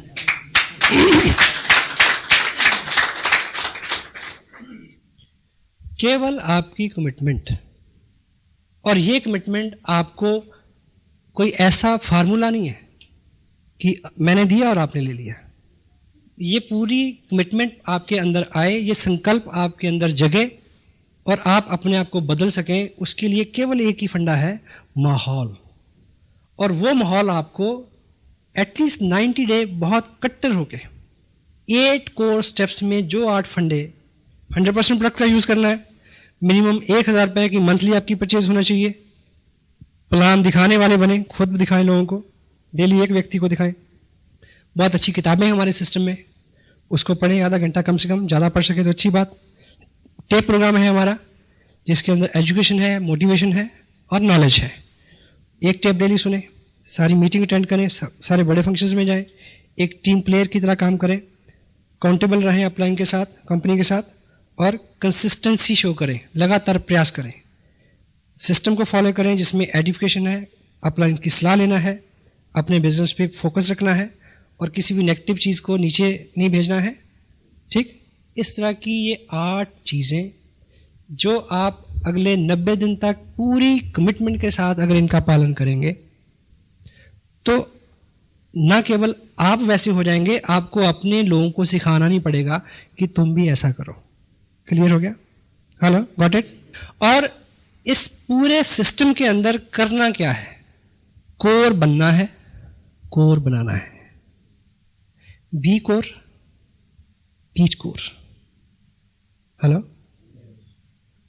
[SPEAKER 1] केवल आपकी कमिटमेंट, और ये कमिटमेंट आपको कोई ऐसा फार्मूला नहीं है कि मैंने दिया और आपने ले लिया। ये पूरी कमिटमेंट आपके अंदर आए, ये संकल्प आपके अंदर जगे और आप अपने आप को बदल सकें, उसके लिए केवल एक ही फंडा है, माहौल। और वो माहौल आपको एटलीस्ट 90 डे बहुत कट्टर होके 8 कोर स्टेप्स में जो 8 फंडे, 100% प्रोडक्ट का यूज करना है, मिनिमम 1000 रुपए की मंथली आपकी परचेज होना चाहिए, प्लान दिखाने वाले बने, खुद दिखाएं लोगों को, डेली एक व्यक्ति को दिखाएं। बहुत अच्छी किताबें हैं हमारे सिस्टम में, उसको पढ़ें आधा घंटा कम से कम, ज़्यादा पढ़ सके तो अच्छी बात। टेप प्रोग्राम है हमारा जिसके अंदर एजुकेशन है, मोटिवेशन है और नॉलेज है। एक टेप डेली सुने, सारी मीटिंग अटेंड करें, सारे बड़े फंक्शंस में जाएं, एक टीम प्लेयर की तरह काम करें, काउंटेबल रहें अपलाइन के साथ, कंपनी के साथ, और कंसिस्टेंसी शो करें, लगातार प्रयास करें, सिस्टम को फॉलो करें जिसमें एडिफिकेशन है, अपलाइन की सलाह लेना है, अपने बिजनेस पे फोकस रखना है और किसी भी नेगेटिव चीज़ को नीचे नहीं भेजना है। ठीक, इस तरह की ये 8 चीज़ें जो आप अगले 90 दिन तक पूरी कमिटमेंट के साथ अगर इनका पालन करेंगे तो ना केवल आप वैसे हो जाएंगे, आपको अपने लोगों को सिखाना नहीं पड़ेगा कि तुम भी ऐसा करो। क्लियर हो गया? Hello, got it? और इस पूरे सिस्टम के अंदर करना क्या है? कोर बनना है, कोर बनाना है। Be core, teach core. Hello,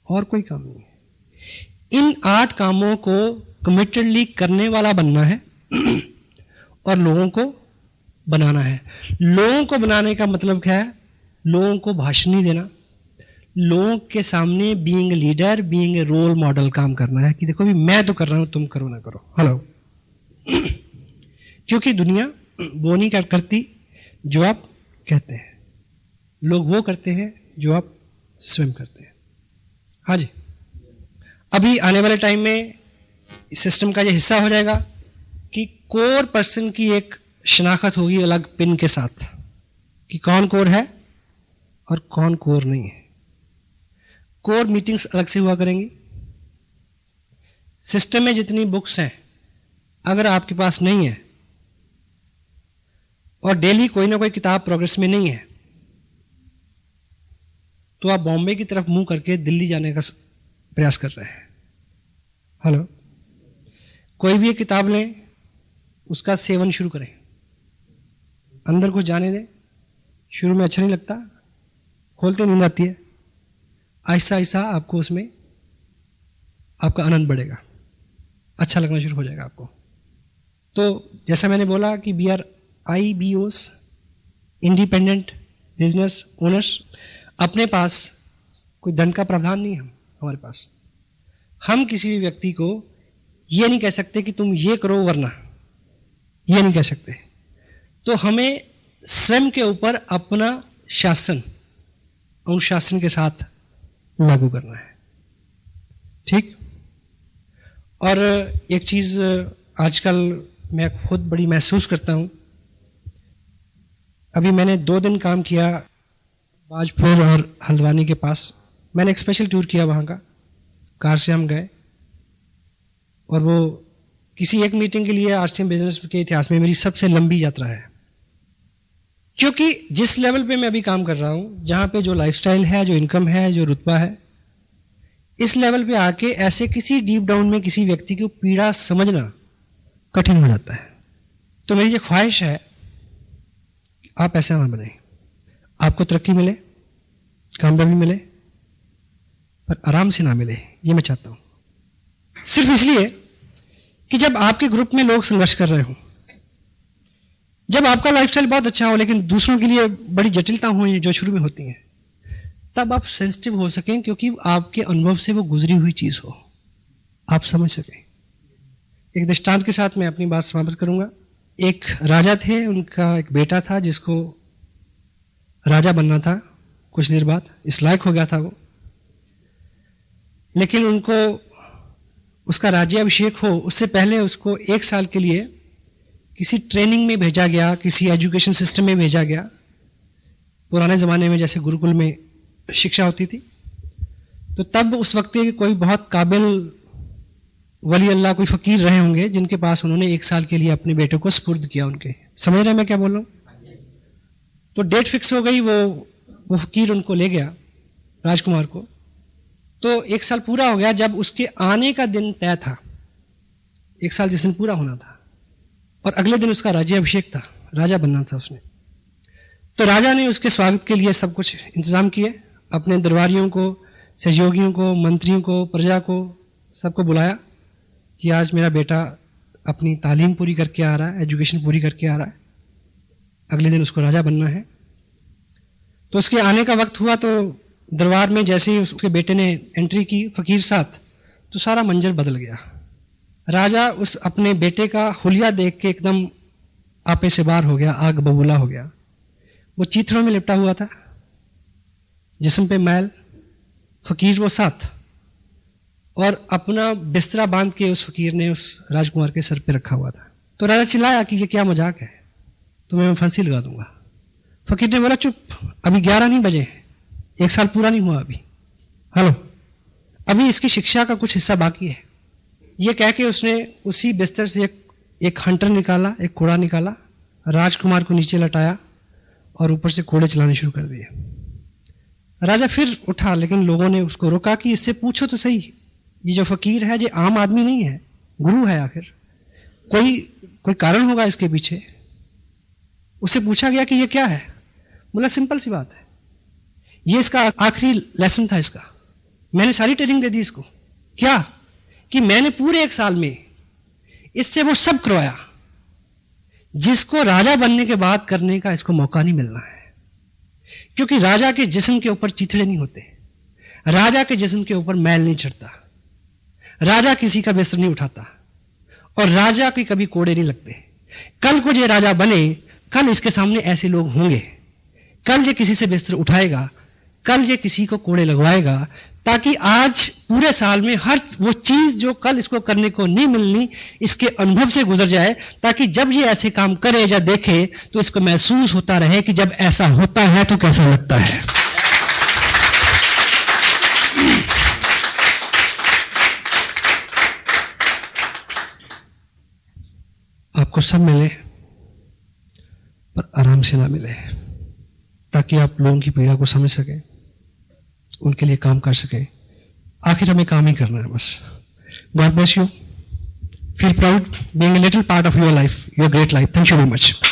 [SPEAKER 1] और कोई काम नहीं है। इन 8 कामों को कमिटेडली करने वाला बनना है और लोगों को बनाना है। लोगों को बनाने का मतलब क्या है? लोगों को भाषण नहीं देना, लोगों के सामने being leader, being a role model काम करना है कि देखो भी मैं तो कर रहा हूं, तुम करो ना करो। हेलो, क्योंकि दुनिया वो नहीं करती जो आप कहते हैं, लोग वो करते हैं जो आप स्वयं करते हैं। हाँ जी, अभी आने वाले टाइम में इस सिस्टम का ये हिस्सा हो जाएगा कि कोर पर्सन की एक शनाख्त होगी अलग पिन के साथ कि कौन कोर है और कौन कोर नहीं है। कोर मीटिंग्स अलग से हुआ करेंगी। सिस्टम में जितनी बुक्स हैं अगर आपके पास नहीं है और डेली कोई ना कोई किताब प्रोग्रेस में नहीं है तो आप बॉम्बे की तरफ मुंह करके दिल्ली जाने का प्रयास कर रहे हैं। हेलो, कोई भी एक किताब लें, उसका सेवन शुरू करें, अंदर कुछ जाने दें। शुरू में अच्छा नहीं लगता, खोलते नींद आती है, आहिस्ता आहिस्ता आपको उसमें आपका आनंद बढ़ेगा, अच्छा लगना शुरू हो जाएगा आपको। तो जैसा मैंने बोला कि we are IBOs, independent business owners. अपने पास कोई दंड का प्रावधान नहीं है हमारे पास। हम किसी भी व्यक्ति को ये नहीं कह सकते कि तुम ये करो वरना, ये नहीं कह सकते। तो हमें स्वयं के ऊपर अपना शासन अनुशासन के साथ लागू करना है, ठीक। और एक चीज आजकल मैं खुद बड़ी महसूस करता हूं। अभी मैंने 2 दिन काम किया बाजपुर और हल्द्वानी के पास। मैंने एक स्पेशल टूर किया वहाँ का, कार से हम गए और वो किसी एक मीटिंग के लिए RCM बिजनेस के इतिहास में मेरी सबसे लंबी यात्रा है। क्योंकि जिस लेवल पे मैं अभी काम कर रहा हूँ, जहाँ पे जो लाइफस्टाइल है, जो इनकम है, जो रुतबा है, इस लेवल पे आके ऐसे किसी डीप डाउन में किसी व्यक्ति की पीड़ा समझना कठिन हो जाता है। तो मेरी ये ख्वाहिश है आप ऐसा ना बने, आपको तरक्की मिले, कामयाबी मिले, पर आराम से ना मिले, ये मैं चाहता हूं। सिर्फ इसलिए कि जब आपके ग्रुप में लोग संघर्ष कर रहे हो, जब आपका लाइफस्टाइल बहुत अच्छा हो लेकिन दूसरों के लिए बड़ी जटिलता हो जो शुरू में होती हैं, तब आप सेंसिटिव हो सकें, क्योंकि आपके अनुभव से वो गुजरी हुई चीज हो, आप समझ सकें। एक दृष्टांत के साथ मैं अपनी बात समाप्त करूंगा। एक राजा थे, उनका एक बेटा था जिसको राजा बनना था। कुछ देर बाद इस लायक हो गया था वो, लेकिन उनको उसका राज्याभिषेक हो उससे पहले उसको 1 साल के लिए किसी ट्रेनिंग में भेजा गया, किसी एजुकेशन सिस्टम में भेजा गया। पुराने ज़माने में जैसे गुरुकुल में शिक्षा होती थी, तो तब उस वक्त के कोई बहुत काबिल वली अल्लाह, कोई फ़कीर रहे होंगे जिनके पास उन्होंने 1 साल के लिए अपने बेटे को स्पुर्द किया उनके। समझ रहे हैं मैं क्या बोल रहा हूँ? तो डेट फिक्स हो गई, वो फ़कीर उनको ले गया, राजकुमार को। तो 1 साल पूरा हो गया। जब उसके आने का दिन तय था, 1 साल जिस दिन पूरा होना था, और अगले दिन उसका राज्याभिषेक था, राजा बनना था उसने। तो राजा ने उसके स्वागत के लिए सब कुछ इंतजाम किए, अपने दरबारियों को, सहयोगियों को, मंत्रियों को, प्रजा को, सबको बुलाया कि आज मेरा बेटा अपनी तालीम पूरी करके आ रहा है, एजुकेशन पूरी करके आ रहा है, अगले दिन उसको राजा बनना है। तो उसके आने का वक्त हुआ तो दरबार में जैसे ही उसके बेटे ने एंट्री की फकीर साथ, तो सारा मंजर बदल गया। राजा उस अपने बेटे का हुलिया देख के एकदम आपे से बाहर हो गया, आग बबूला हो गया। वो चीथड़ों में लिपटा हुआ था, जिस्म पे मैल, फकीर वो साथ, और अपना बिस्तरा बांध के उस फकीर ने उस राजकुमार के सर पे रखा हुआ था। तो राजा चिल्लाया कि ये क्या मजाक है, तुम्हें मैं फांसी लगा दूंगा। फकीर ने बोला चुप, अभी 11 नहीं बजे, 1 साल पूरा नहीं हुआ अभी, हेलो, अभी इसकी शिक्षा का कुछ हिस्सा बाकी है। ये कह के उसने उसी बिस्तर से एक हंटर निकाला, एक कोड़ा निकाला, राजकुमार को नीचे लटाया और ऊपर से कोड़े चलाने शुरू कर दिए। राजा फिर उठा, लेकिन लोगों ने उसको रोका कि इससे पूछो तो सही, ये जो फकीर है ये आम आदमी नहीं है, गुरु है, आखिर कोई कारण होगा इसके पीछे। उससे पूछा गया कि ये क्या है, बोला सिंपल सी बात है, ये इसका आखिरी लेसन था इसका, मैंने सारी ट्रेनिंग दे दी इसको। क्या कि मैंने पूरे 1 साल में इससे वो सब करवाया जिसको राजा बनने के बाद करने का इसको मौका नहीं मिलना है। क्योंकि राजा के जिस्म के ऊपर चिथड़े नहीं होते, राजा के जिस्म के ऊपर मैल नहीं चढ़ता, राजा किसी का बिस्तर नहीं उठाता, और राजा के कभी कोड़े नहीं लगते। कल को ये राजा बने, कल इसके सामने ऐसे लोग होंगे, कल ये किसी से बिस्तर उठाएगा, कल ये किसी को कोड़े लगवाएगा, ताकि आज पूरे साल में हर वो चीज जो कल इसको करने को नहीं मिलनी, इसके अनुभव से गुजर जाए, ताकि जब ये ऐसे काम करे या देखे तो इसको महसूस होता रहे कि जब ऐसा होता है तो कैसा लगता है। आपको सब मिले पर आराम से ना मिले, ताकि आप लोगों की पीड़ा को समझ सकें, उनके लिए काम कर सकें। आखिर हमें काम ही करना है बस। God bless you. Feel proud being a little part of your life, your great life. Thank you very much.